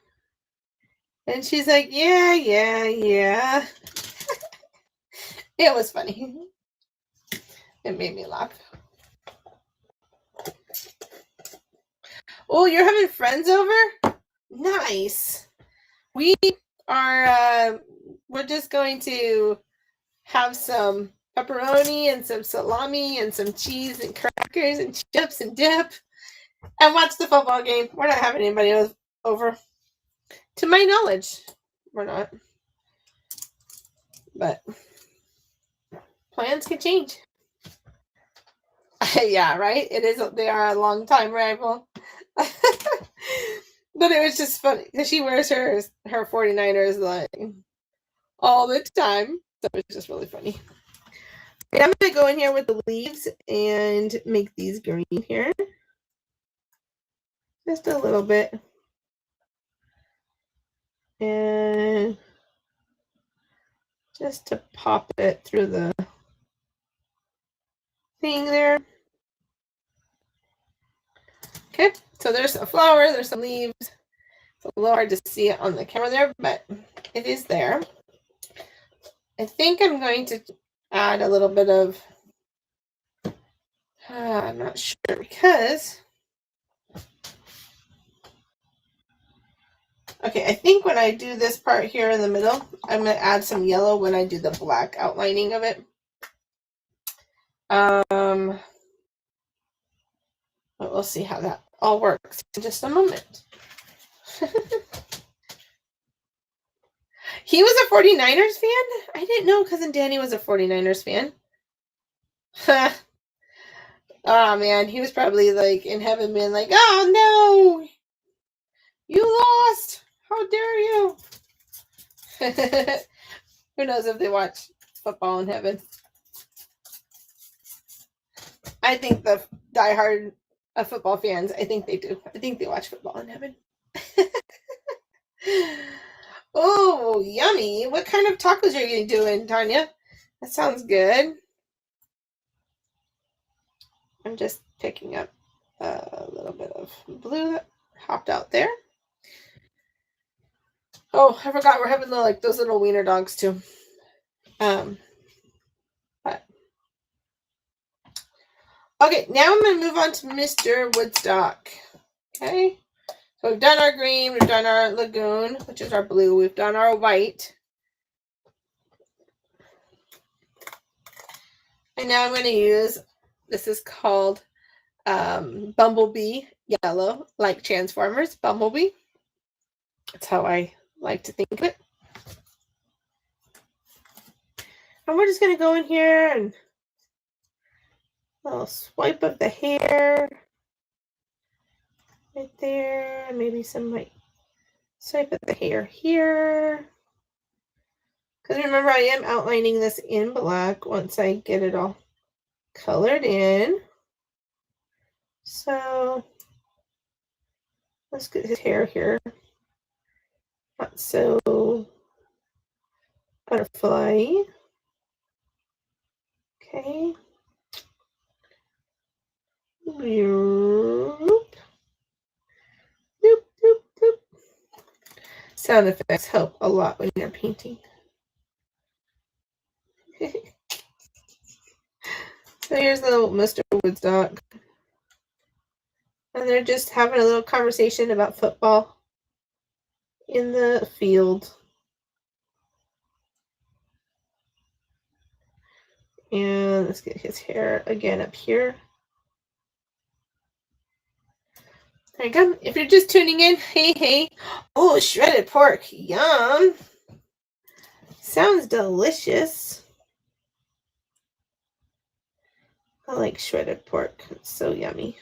And she's like, yeah. It was funny. It made me laugh. Oh, you're having friends over? Nice. We are, we're just going to have some pepperoni and some salami and some cheese and crackers and chips and dip and watch the football game. We're not having anybody over. To my knowledge, we're not. But plans can change. Yeah, right? They are a long time rival. But it was just funny because she wears her 49ers like all the time. So it's just really funny. And I'm going to go in here with the leaves and make these green here. Just a little bit. And just to pop it through the thing there. Okay, so there's a flower, there's some leaves. It's a little hard to see it on the camera there, but it is there. I think I'm going to add a little bit of, I'm not sure because, okay, I think when I do this part here in the middle, I'm going to add some yellow when I do the black outlining of it. But we'll see how that all works in just a moment. He was a 49ers fan? I didn't know Cousin Danny was a 49ers fan. Oh, man. He was probably like in heaven being like, oh, no. You lost. How dare you? Who knows if they watch football in heaven. I think the diehard football fans, I think they do. I think they watch football in heaven. Oh, yummy. What kind of tacos are you doing, Tanya? That sounds good. I'm just picking up a little bit of blue that hopped out there. Oh, I forgot we're having those little wiener dogs too. But okay, now I'm going to move on to Mr. Woodstock. Okay, so we've done our green, we've done our lagoon, which is our blue, we've done our white. And now I'm going to use, this is called Bumblebee Yellow, like Transformers, Bumblebee. That's how I like to think of it. And we're just going to go in here and little swipe of the hair right there. Maybe some like swipe of the hair here. Because remember, I am outlining this in black once I get it all colored in. So let's get his hair here. Not so butterfly. Okay. Boop. Boop, boop, boop. Sound effects help a lot when you're painting. So here's little Mr. Woodstock. And they're just having a little conversation about football in the field. And let's get his hair again up here. There you go. If you're just tuning in, hey. Oh, shredded pork. Yum. Sounds delicious. I like shredded pork. It's so yummy.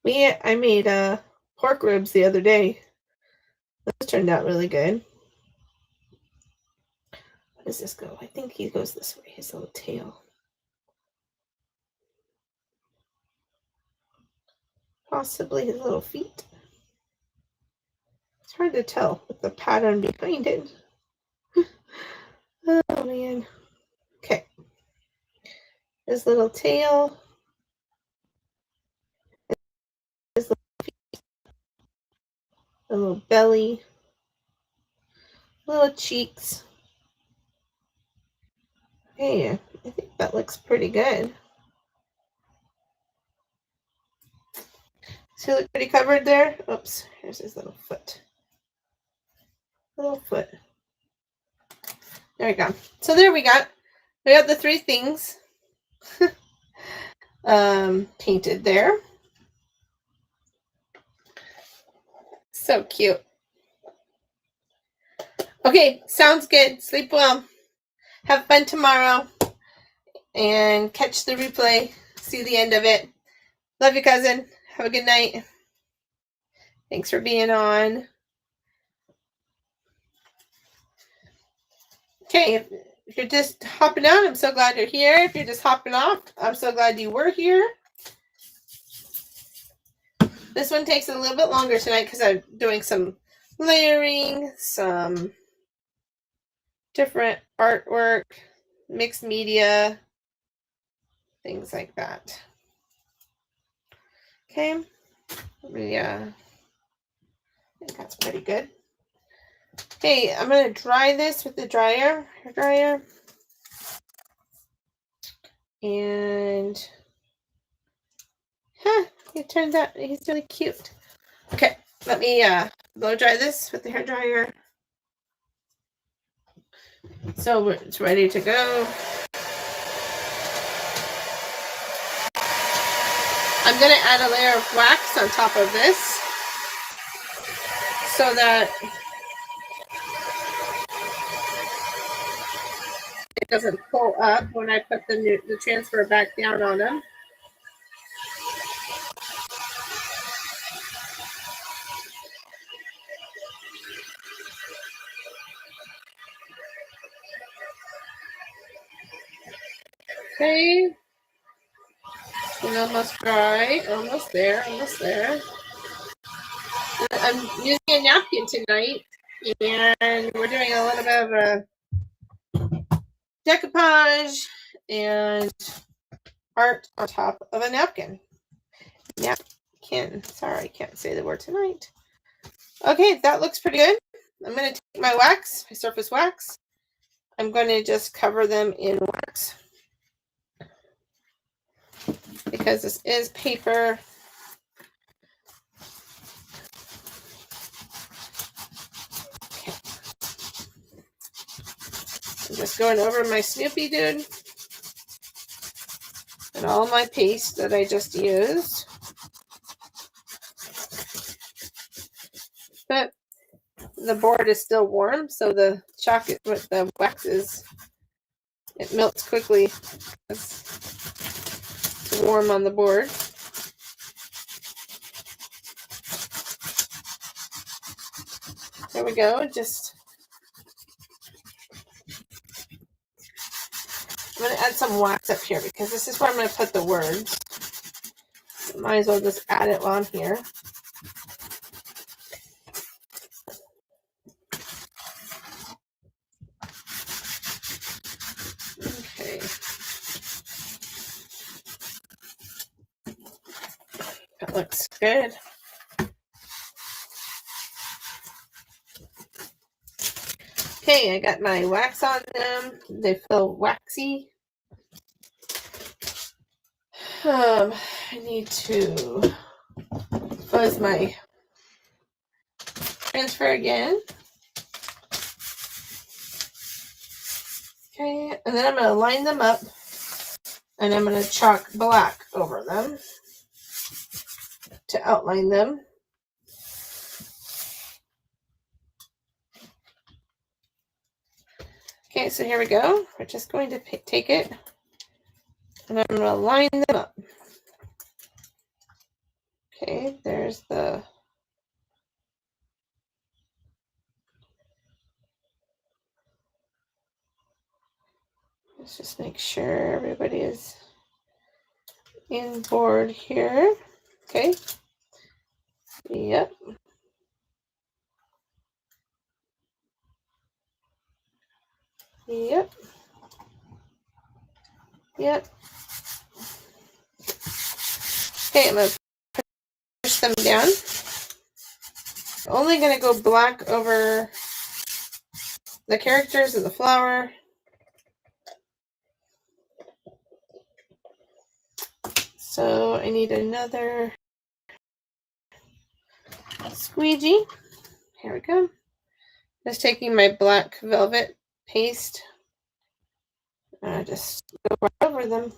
I made pork ribs the other day. Those turned out really good. Where does this go? I think he goes this way, his little tail. Possibly his little feet. It's hard to tell with the pattern behind it. Oh, man. Okay. His little tail. His little feet. A little belly. Little cheeks. Hey, I think that looks pretty good. Does he look pretty covered there? Oops, here's his little foot. Little foot. There we go. So there we got the 3 things painted there. So cute. Okay, sounds good. Sleep well. Have fun tomorrow. And catch the replay. See the end of it. Love you, cousin. Have a good night. Thanks for being on. Okay, if you're just hopping on, I'm so glad you're here. If you're just hopping off, I'm so glad you were here. This one takes a little bit longer tonight because I'm doing some layering, some different artwork, mixed media, things like that. Okay, yeah, I think that's pretty good. Okay, I'm going to dry this with the hair dryer. And, it turns out he's really cute. Okay, let me blow dry this with the hair dryer. So it's ready to go. I'm going to add a layer of wax on top of this so that it doesn't pull up when I put the transfer back down on them. Okay, and almost dry, almost there. I'm using a napkin tonight, and we're doing a little bit of a decoupage and art on top of a napkin. Napkin. Sorry, I can't say the word tonight. Okay, that looks pretty good. I'm going to take my wax, my surface wax. I'm going to just cover them in wax because this is paper. Okay. I'm just going over my Snoopy dude and all my paste that I just used. But the board is still warm, so the chalk with the wax is It melts quickly. It's warm on the board. There we go. Just I'm going to add some wax up here because this is where I'm going to put the words. So might as well just add it while I'm here. Okay. That looks good. Okay, I got my wax on them. They feel waxy. I need to fuzz my transfer again. Okay, and then I'm going to line them up and I'm going to chalk black over them to outline them. Okay, so here we go. We're just going to take it and I'm going to line them up. Okay, there's the let's just make sure everybody is in board here. Okay. Yep. Yep. Yep. Okay, I'm going to push them down. I'm only going to go black over the characters and the flower. So I need another squeegee. Here we go. Just taking my black velvet paste. And I just go right over them.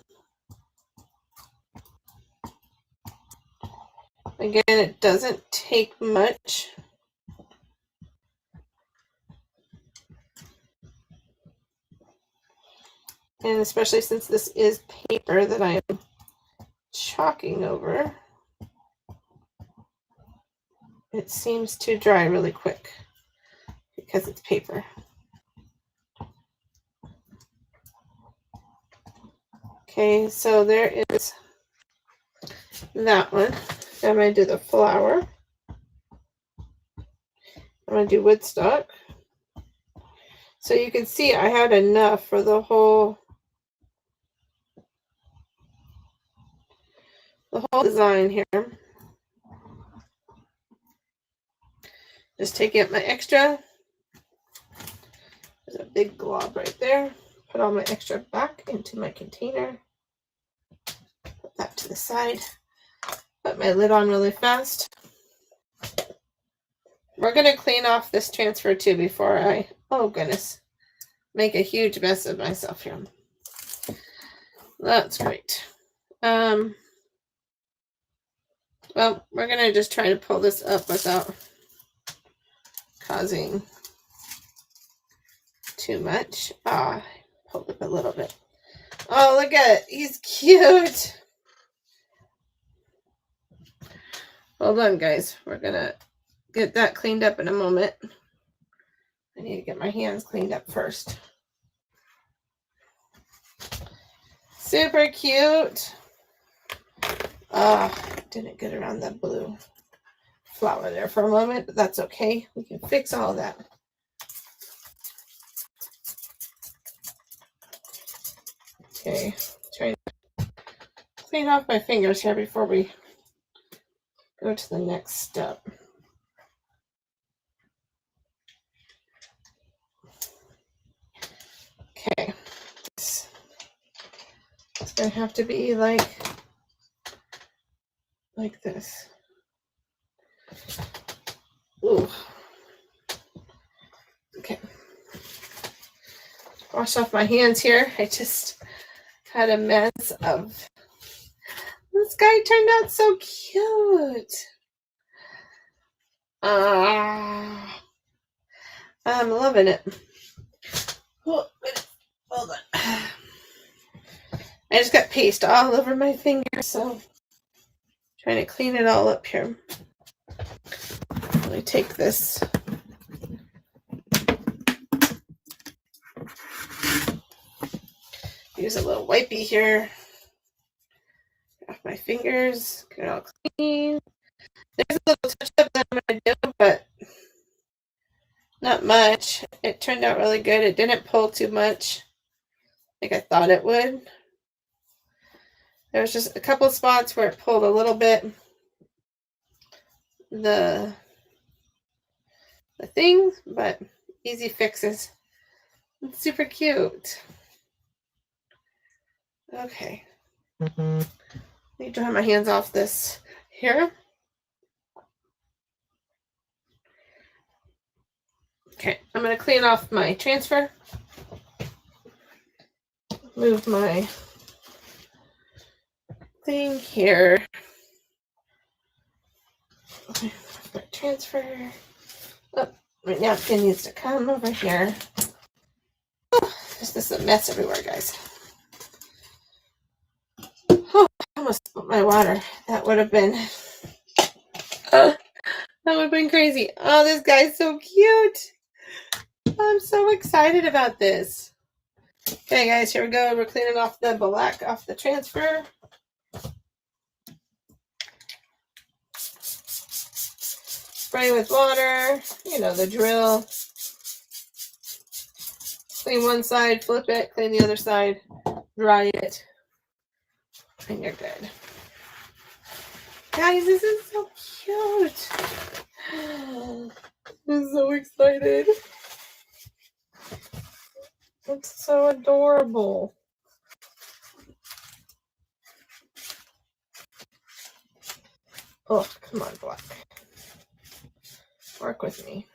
Again, it doesn't take much. And especially since this is paper that I am chalking over, it seems to dry really quick because it's paper. Okay, so there is that one. I'm going to do the flower. I'm going to do woodstock. So you can see I had enough for the whole design here. Just taking up my extra. There's a big glob right there. Put all my extra back into my container. Put that to the side. Put my lid on really fast. We're going to clean off this transfer too before I, oh goodness, make a huge mess of myself here. That's great. Well, we're going to just try to pull this up without causing too much. I pulled up a little bit. Oh, look at it. He's cute. Hold on, guys. We're going to get that cleaned up in a moment. I need to get my hands cleaned up first. Super cute. Didn't get around that blue flower there for a moment, but that's okay. We can fix all that. Okay, trying to clean off my fingers here before we go to the next step. Okay, it's gonna have to be like this. Ooh. Okay. Wash off my hands here. I just had a mess of. This guy turned out so cute. I'm loving it. Oh, Hold on. I just got paste all over my fingers, so trying to clean it all up here. Let me take this. Use a little wipey here. Off my fingers. Get it all clean. There's a little touch up that I'm going to do, but not much. It turned out really good. It didn't pull too much like I thought it would. There was just a couple of spots where it pulled a little bit. The thing, but easy fixes. It's super cute. Okay. Let me dry my hands off this here. Okay, I'm going to clean off my transfer. Move my thing here. Okay, my transfer. Oh, my napkin needs to come over here. Oh, this is a mess everywhere, guys. Oh, I almost spilled my water. That would have been crazy. Oh, this guy's so cute. I'm so excited about this. Okay, guys, here we go. We're cleaning off the black off the transfer. Spray with water. You know the drill. Clean one side, flip it, clean the other side, dry it, and you're good. Guys, this is so cute. I'm so excited. It's so adorable. Oh, come on, black. Work with me.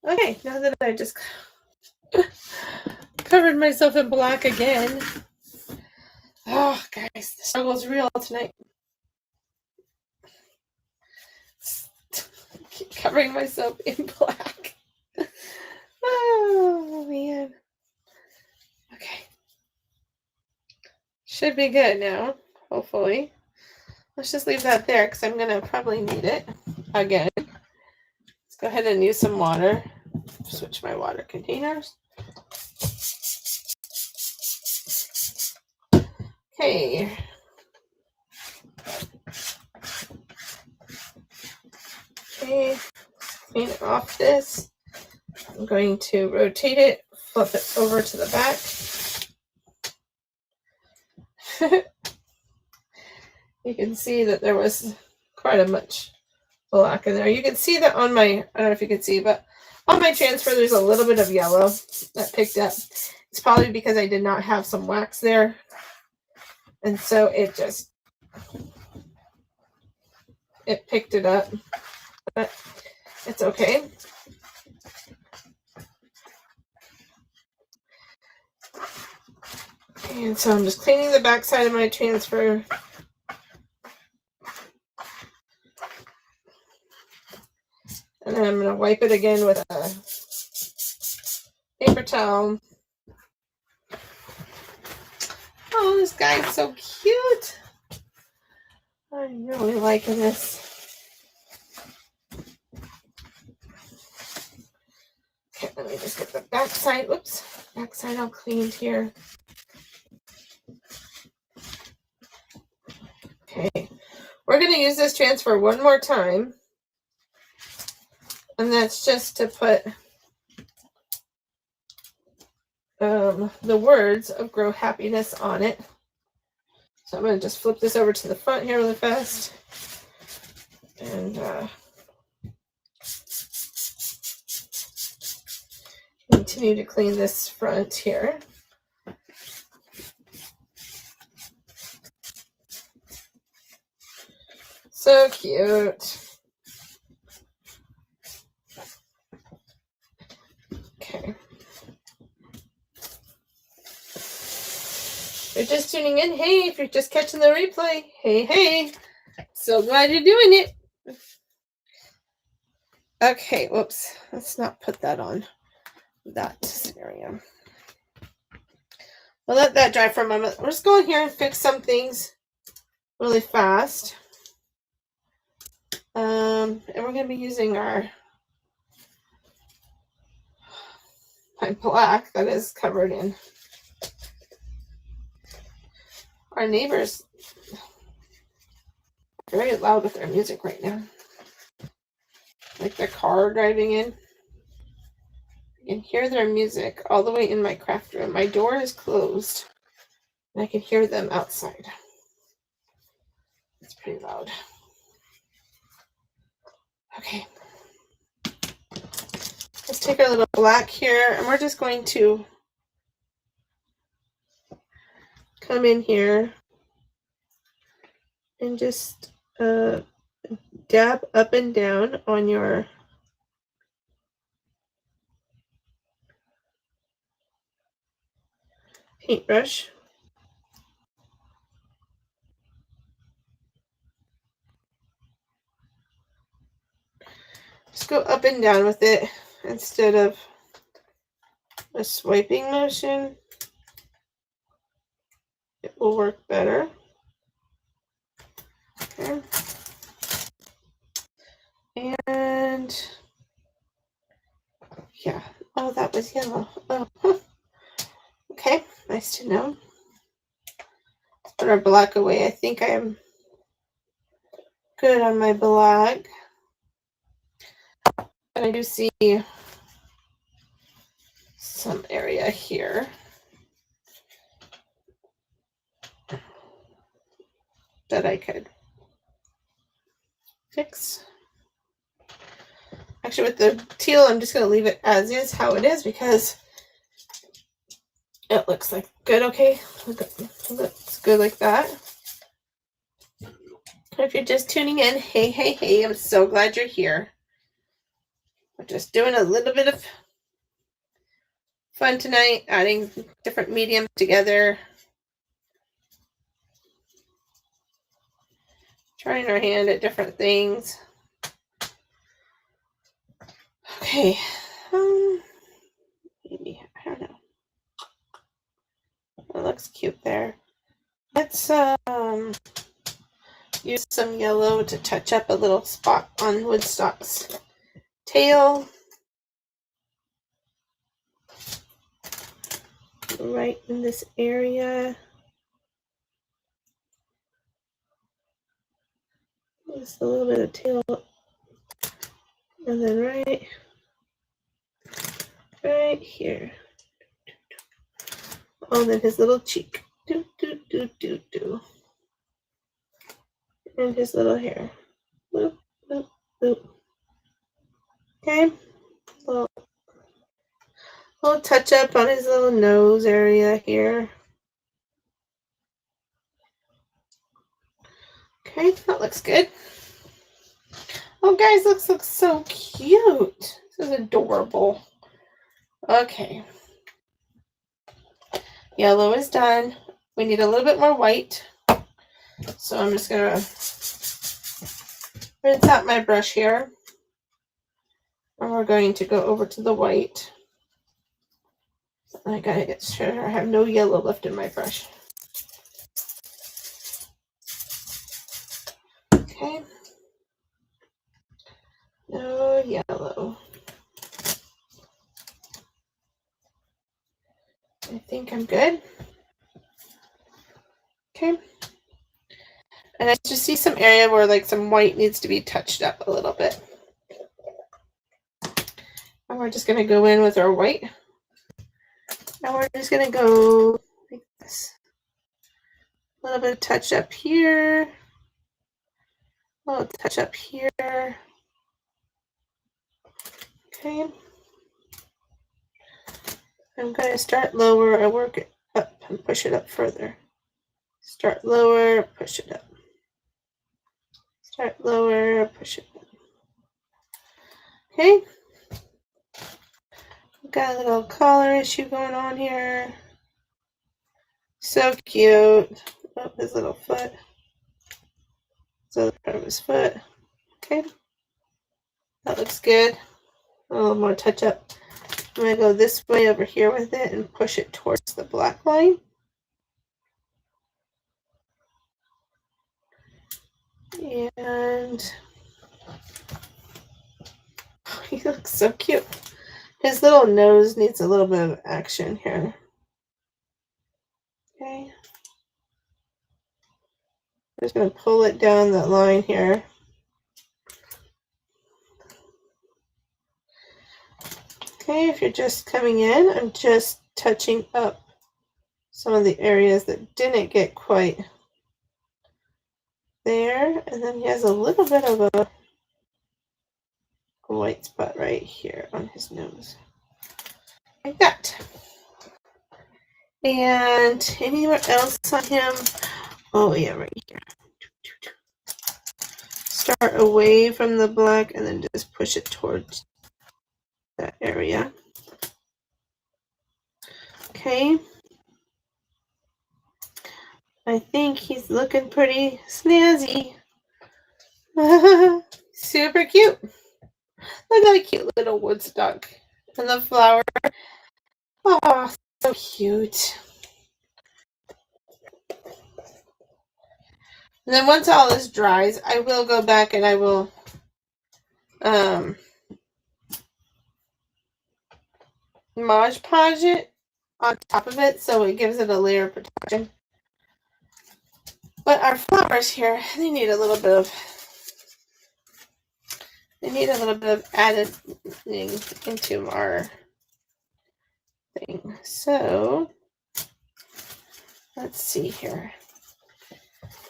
Okay, now that I just covered myself in black again. Oh, guys, the struggle's real tonight. Keep covering myself in black. Oh, man. Okay. Should be good now, hopefully. Let's just leave that there because I'm going to probably need it again. Let's go ahead and use some water. Switch my water containers. Okay. Okay. Clean off this. I'm going to rotate it, flip it over to the back. You can see that there was quite a much black in there. You can see that on my, I don't know if you can see, but on my transfer there's a little bit of yellow that picked up. It's probably because I did not have some wax there. And so it picked it up. But it's okay. And so I'm just cleaning the back side of my transfer. And then I'm going to wipe it again with a paper towel. Oh, this guy's so cute. I'm really liking this. Okay, let me just get the back side. Whoops. Back side all cleaned here. Okay. We're going to use this transfer one more time. And that's just to put the words of Grow Happiness on it. So I'm going to just flip this over to the front here really fast. And continue to clean this front here. So cute. Okay. If you're just tuning in, hey, if you're just catching the replay, hey. So glad you're doing it. Okay, whoops. Let's not put that on that scenario. We'll let that dry for a moment. We're just going here and fix some things really fast. And we're going to be using my black that is covered in. Our neighbors are very loud with their music right now. Like the car driving in. I can hear their music all the way in my craft room. My door is closed, and I can hear them outside. It's pretty loud. Okay. Let's take our little black here, and we're just going to come in here and just dab up and down on your paintbrush. Just go up and down with it instead of a swiping motion. It will work better. Okay. And yeah, oh, that was yellow. Oh, okay, nice to know. Let's put our black away. I think I am good on my black. And I do see some area here that I could fix. Actually, with the teal, I'm just going to leave it as is, how it is, because it looks like good. Okay, looks good like that. If you're just tuning in, hey, hey, hey, I'm so glad you're here. We're just doing a little bit of fun tonight, adding different mediums together. Trying our hand at different things. Okay, maybe, I don't know. It looks cute there. Let's use some yellow to touch up a little spot on Woodstock's tail. Right in this area. Just a little bit of tail. And then right here. Oh, then his little cheek. Do, do, do, do, do. And his little hair. Boop, boop, boop. Okay. Little touch up on his little nose area here. Okay, that looks good. Oh, guys, looks so cute. This is adorable. Okay. Yellow is done. We need a little bit more white. So I'm just going to rinse out my brush here. And we're going to go over to the white. I gotta get sure I have no yellow left in my brush. Okay. No yellow. I think I'm good. Okay. And I just see some area where like some white needs to be touched up a little bit. And we're just gonna go in with our white. Now we're just gonna go like this. A little bit of touch up here. A little touch up here. Okay. I'm going to start lower. I work it up and push it up further. Start lower, push it up. Start lower, push it up. Okay. Got a little collar issue going on here. So cute. Oh, his little foot. So part of his foot. Okay. That looks good. A little more touch up. I'm going to go this way over here with it and push it towards the black line. And he looks so cute. His little nose needs a little bit of action here. Okay. I'm just going to pull it down that line here. Okay, if you're just coming in, I'm just touching up some of the areas that didn't get quite there. And then he has a little bit of a white spot right here on his nose. Like that. And anywhere else on him? Oh yeah, right here. Start away from the black and then just push it towards that area. Okay. I think he's looking pretty snazzy. Super cute. Look at that cute little woodstock. And the flower. Oh, so cute. And then once all this dries, I will go back and I will Mod Podge it on top of it so it gives it a layer of protection. But our flowers here, they need a little bit of adding into our thing. So let's see here.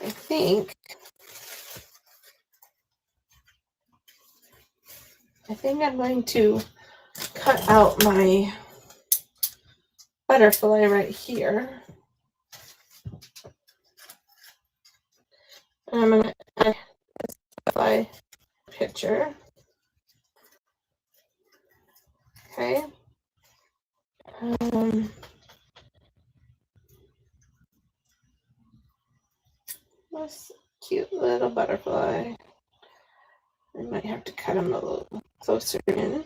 I think I'm going to cut out my butterfly right here. And I'm going to add this butterfly picture. Okay. This cute little butterfly. I might have to cut him a little closer in.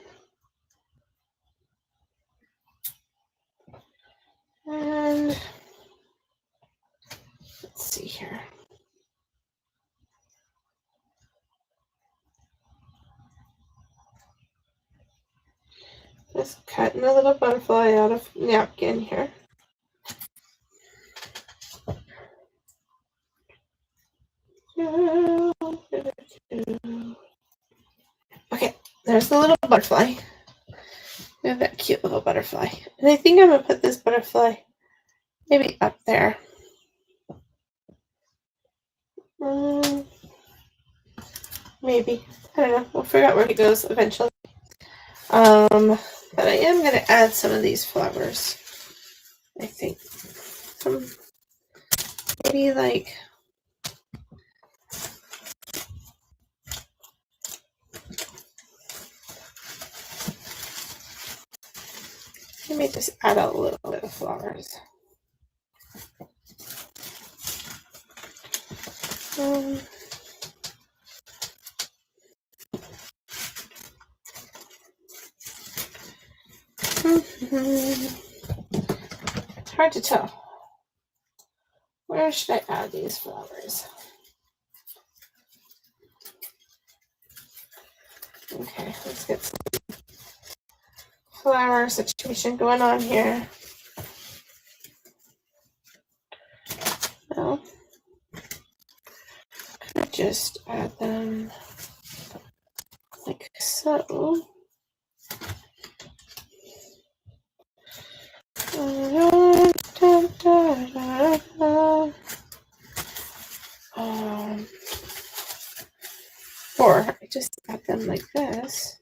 And let's see here. Just cutting a little butterfly out of napkin here. Okay, there's the little butterfly. We have that cute little butterfly. And I think I'm going to put this butterfly maybe up there. Maybe. I don't know. We'll figure out where it goes eventually. But I am going to add some of these flowers. I think. Maybe like... Let me just add a little bit of flowers. It's hard to tell. Where should I add these flowers? Okay, let's get some flower situation going on here. Well, I just add them like so. Or I just add them like this.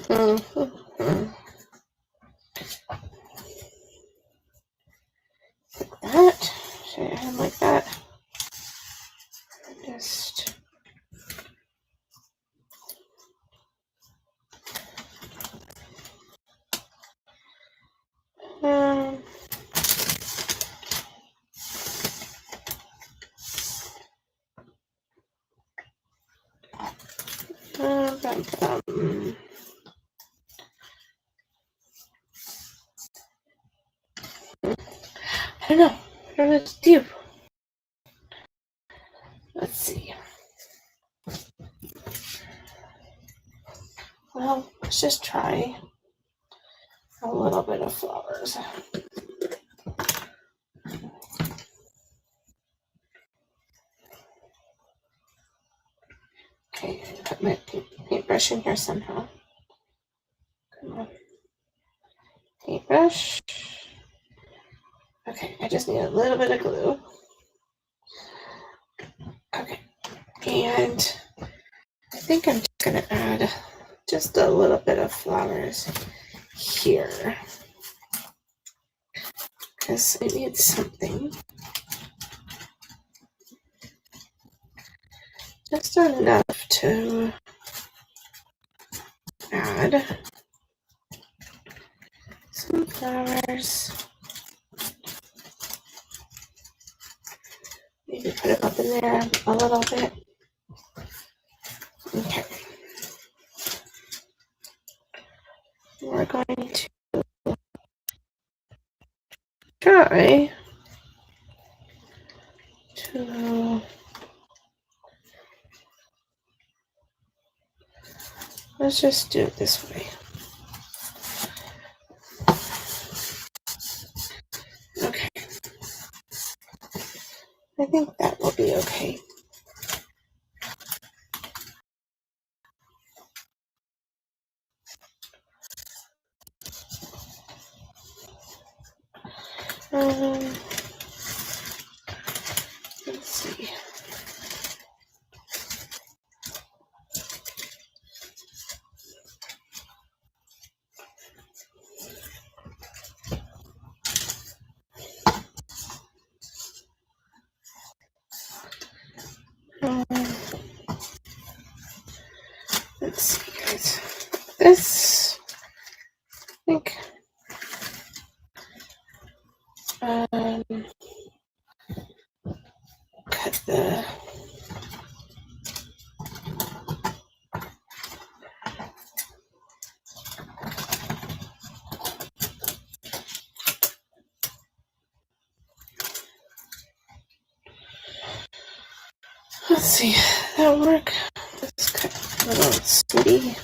Like that. Should I add them like that? Just don't know. I don't know what to do. Let's see. Well, let's just try a little bit of flowers. Okay, I put my paintbrush in here somehow. Come on. Paintbrush. Okay, I just need a little bit of glue. Okay, and I think I'm just going to add just a little bit of flowers here because I need something. Just enough to add some flowers. Maybe put it up in there a little bit. Okay. We're going to try to, let's just do it this way. Okay. I think that will be okay. Let's see. Let's see, guys. This, I think, cut the, let's see, that'll work. Let's cut a little sweetie.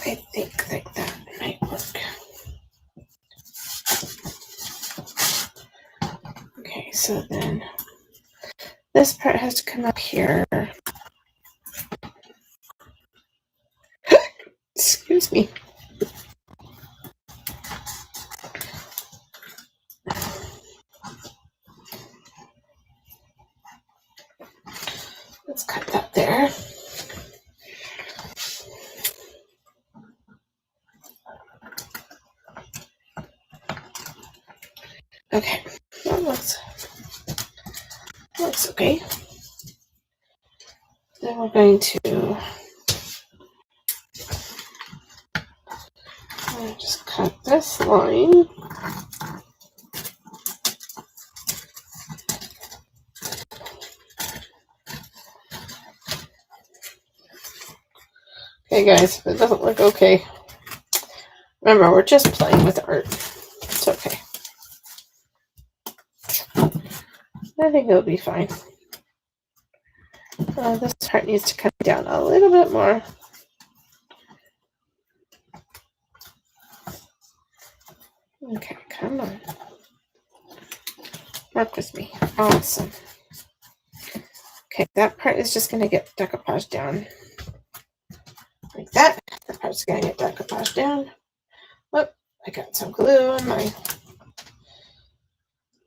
I think like that might work. Okay, so then this part has to come up here. Excuse me. Let's cut that there. Okay, that looks okay. Then we're going to just cut this line. Okay, guys, if it doesn't look okay, remember, we're just playing with art. It's okay. I think it'll be fine. This part needs to come down a little bit more. Okay, come on. Work with me. Awesome. Okay, that part is just going to get decoupage down. Like that. That part's going to get decoupage down. Oh, I got some glue on my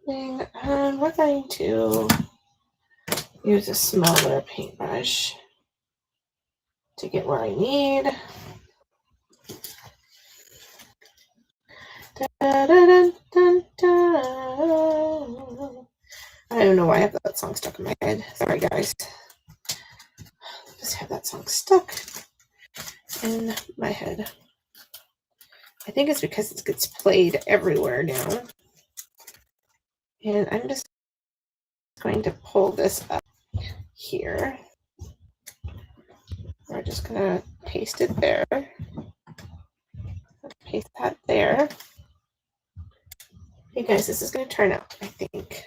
thing. And we're going to use a smaller paintbrush to get where I need. Da, da, da, da, da. I don't know why I have that song stuck in my head. Sorry, guys. Just have that song stuck in my head. I think it's because it gets played everywhere now. And I'm just going to pull this up here. We're just going to paste it there. Paste that there. Hey guys, this is going to turn out, I think.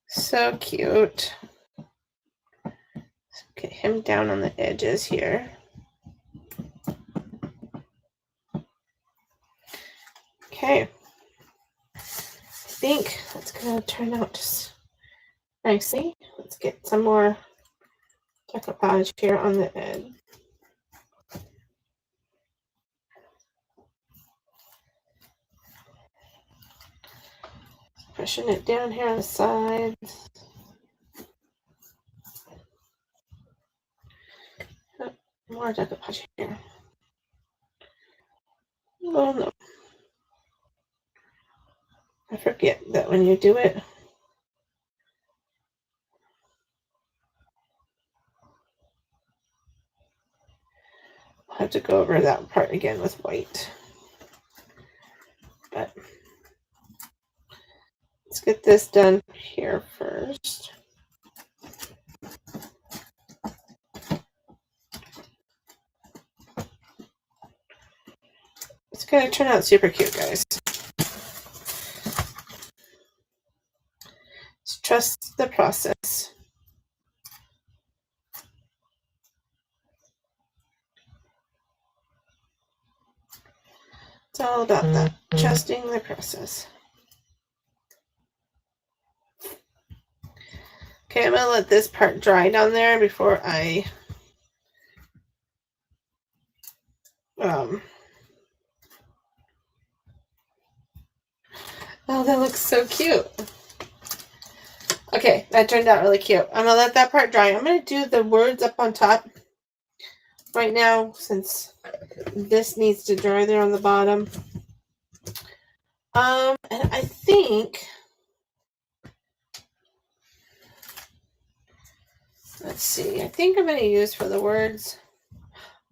So cute. Get him down on the edges here. Okay. I think that's going to turn out just nicely. Let's get some more decoupage here on the edge. Pushing it down here on the sides. Oh, more decoupage here. Oh no. I forget that when you do it, I'll have to go over that part again with white. But let's get this done here first. It's going to turn out super cute, guys. Just trust the process. It's all about that, trusting the process. Okay, I'm going to let this part dry down there before I oh, that looks so cute. Okay, that turned out really cute. I'm going to let that part dry. I'm going to do the words up on top right now since this needs to dry there on the bottom. And I think, let's see, I think I'm going to use for the words.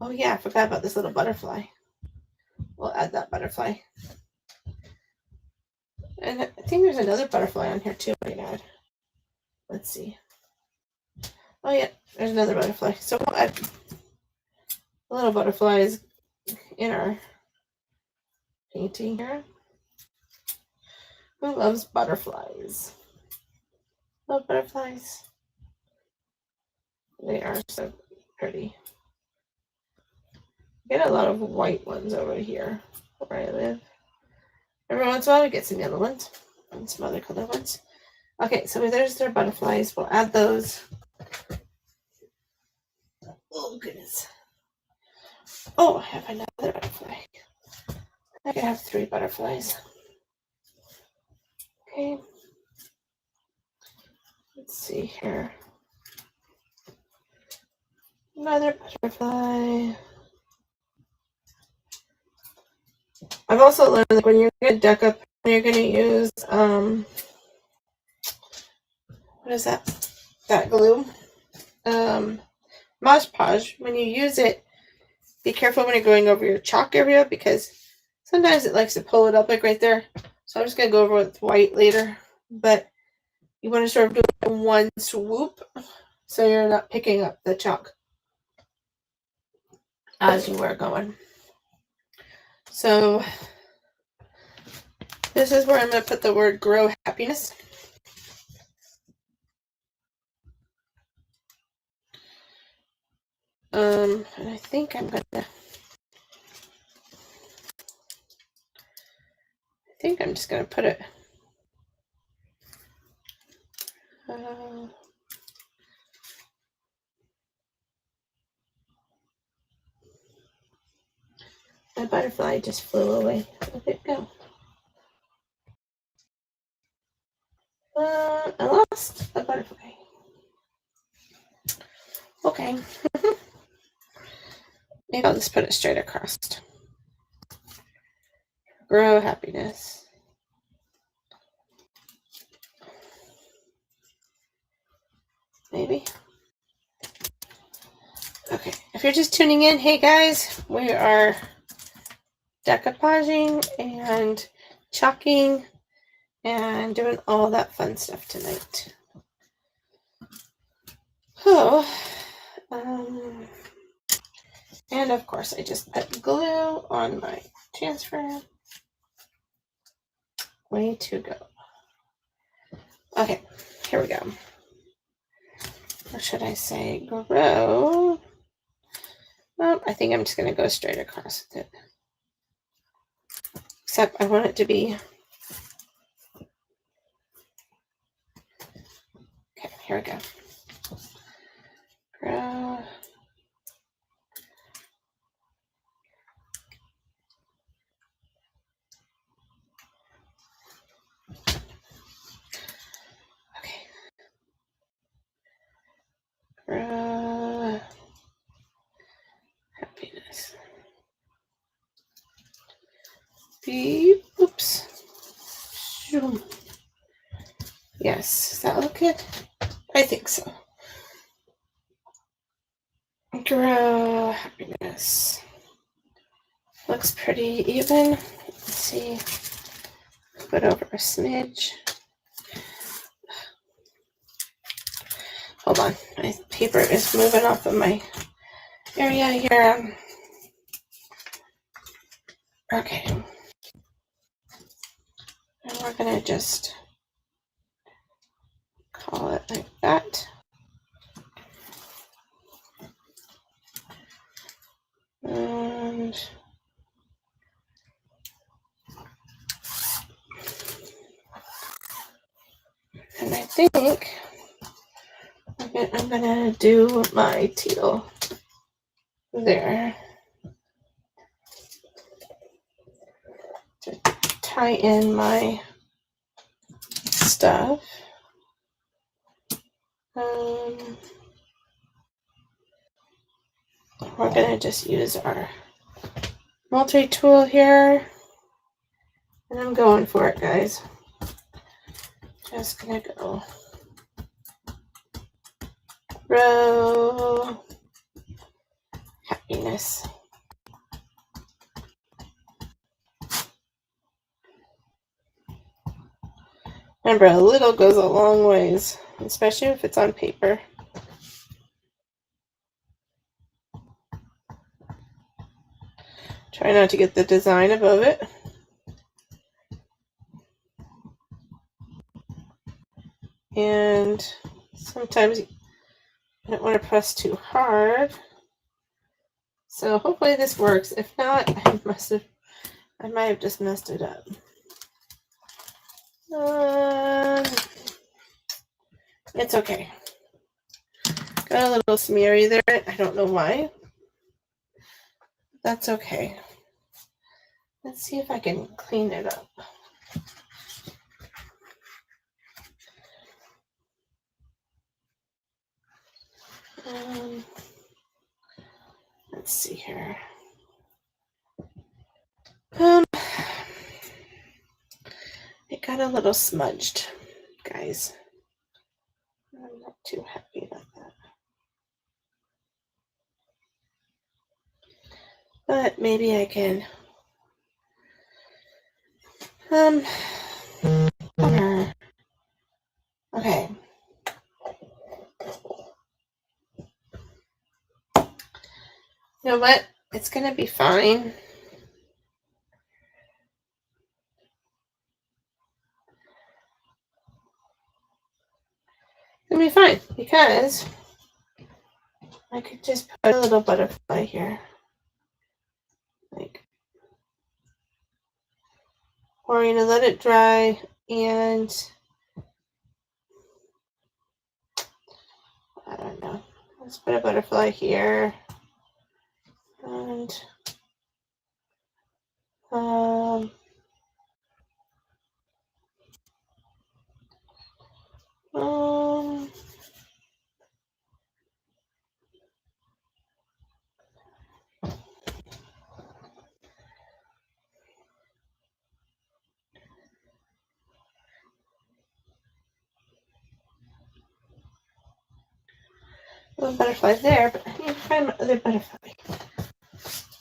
Oh yeah, I forgot about this little butterfly. We'll add that butterfly. And I think there's another butterfly on here too. Let's see. Oh yeah, there's another butterfly. So we'll add little butterflies in our painting here. Who loves butterflies? Love butterflies. They are so pretty. Get a lot of white ones over here where I live. Every once in a while we get some yellow ones and some other color ones. Okay, so there's their butterflies. We'll add those. Oh goodness. Oh, I have another butterfly. I can have 3 butterflies. Okay. Let's see here. Another butterfly. I've also learned that when you're going to deck up, you're going to use, what is that? That glue. Mod Podge. When you use it, be careful when you're going over your chalk area because sometimes it likes to pull it up like right there. So I'm just going to go over with white later. But you want to sort of do it in one swoop so you're not picking up the chalk as you are going. So this is where I'm going to put the word grow happiness. And I think I'm just going to put it my butterfly just flew away. Where did it go? I lost the butterfly. Okay. Maybe I'll just put it straight across. Grow happiness. Maybe. Okay. If you're just tuning in, hey guys, we are decoupaging and chalking and doing all that fun stuff tonight. Oh, and of course I just put glue on my transfer. Way to go. Okay, here we go. Or should I say grow? Well, I think I'm just going to go straight across with it. Except I want it to be... Okay, here we go. Grow. Okay. Grow. Happiness. Beep. Oops. Yes, does that look good? I think so. Grow happiness. Looks pretty even. Let's see. Put over a smidge. Hold on. My paper is moving off of my area here. Okay. And we're going to just call it like that. And I think I'm going to do my teal there to tie in my stuff. We're going to just use our multi-tool here. And I'm going for it, guys. Just going to go row happiness. Remember, a little goes a long ways, especially if it's on paper. Try not to get the design above it. And sometimes you don't want to press too hard. So hopefully this works. If not, I might have just messed it up. It's okay. Got a little smeary there. I don't know why. That's okay. Let's see if I can clean it up. Let's see here. It got a little smudged, guys. I'm not too happy about that. But maybe I can okay. You know what? It's gonna be fine. It's gonna be fine because I could just put a little butterfly here. Like, or you know, let it dry and I don't know. Let's put a butterfly here. And little butterfly there, but I need to find my other butterfly.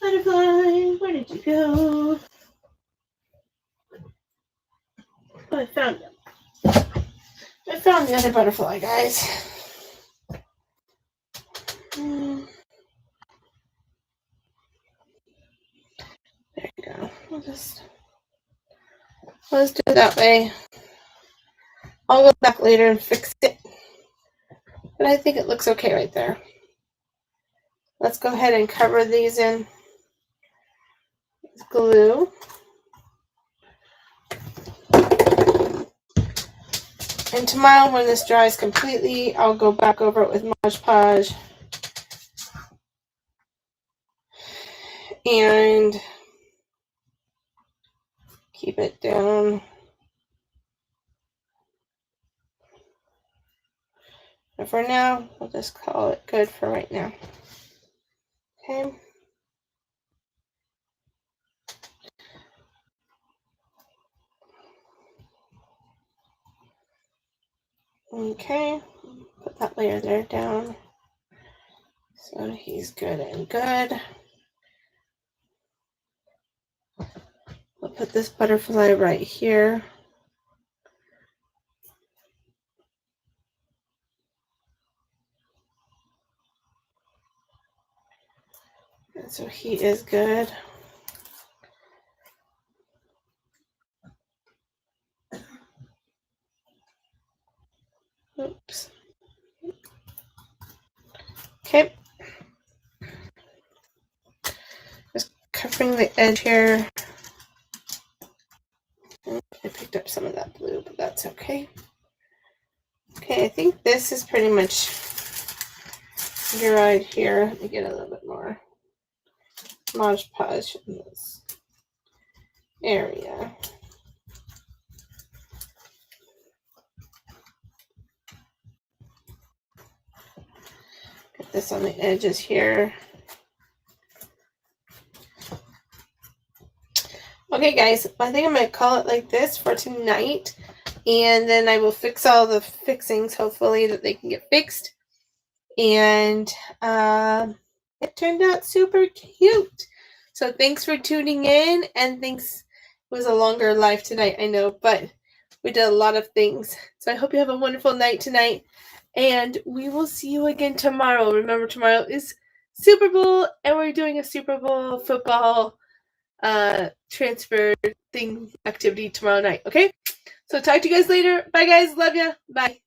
Butterfly, where did you go? I found them. I found the other butterfly, guys. There you go. We'll just let's do it that way. I'll go back later and fix it. But I think it looks okay right there. Let's go ahead and cover these in with glue. And tomorrow when this dries completely, I'll go back over it with Mod Podge. And keep it down. But for now, we'll just call it good for right now. Okay. Okay. Put that layer there down. So he's good and good. We'll put this butterfly right here. And so he is good. Oops. Okay. Just covering the edge here. I picked up some of that blue, but that's okay. Okay, I think this is pretty much dried here. Let me get a little bit more Mod Podge in this area. Get this on the edges here. Okay, guys, I think I'm going to call it like this for tonight. And then I will fix all the fixings, hopefully, that they can get fixed. And it turned out super cute. So thanks for tuning in. And thanks. It was a longer live tonight, I know. But we did a lot of things. So I hope you have a wonderful night tonight. And we will see you again tomorrow. Remember, tomorrow is Super Bowl. And we're doing a Super Bowl football transfer thing activity tomorrow night. Okay, so talk to you guys later. Bye guys, love ya. Bye.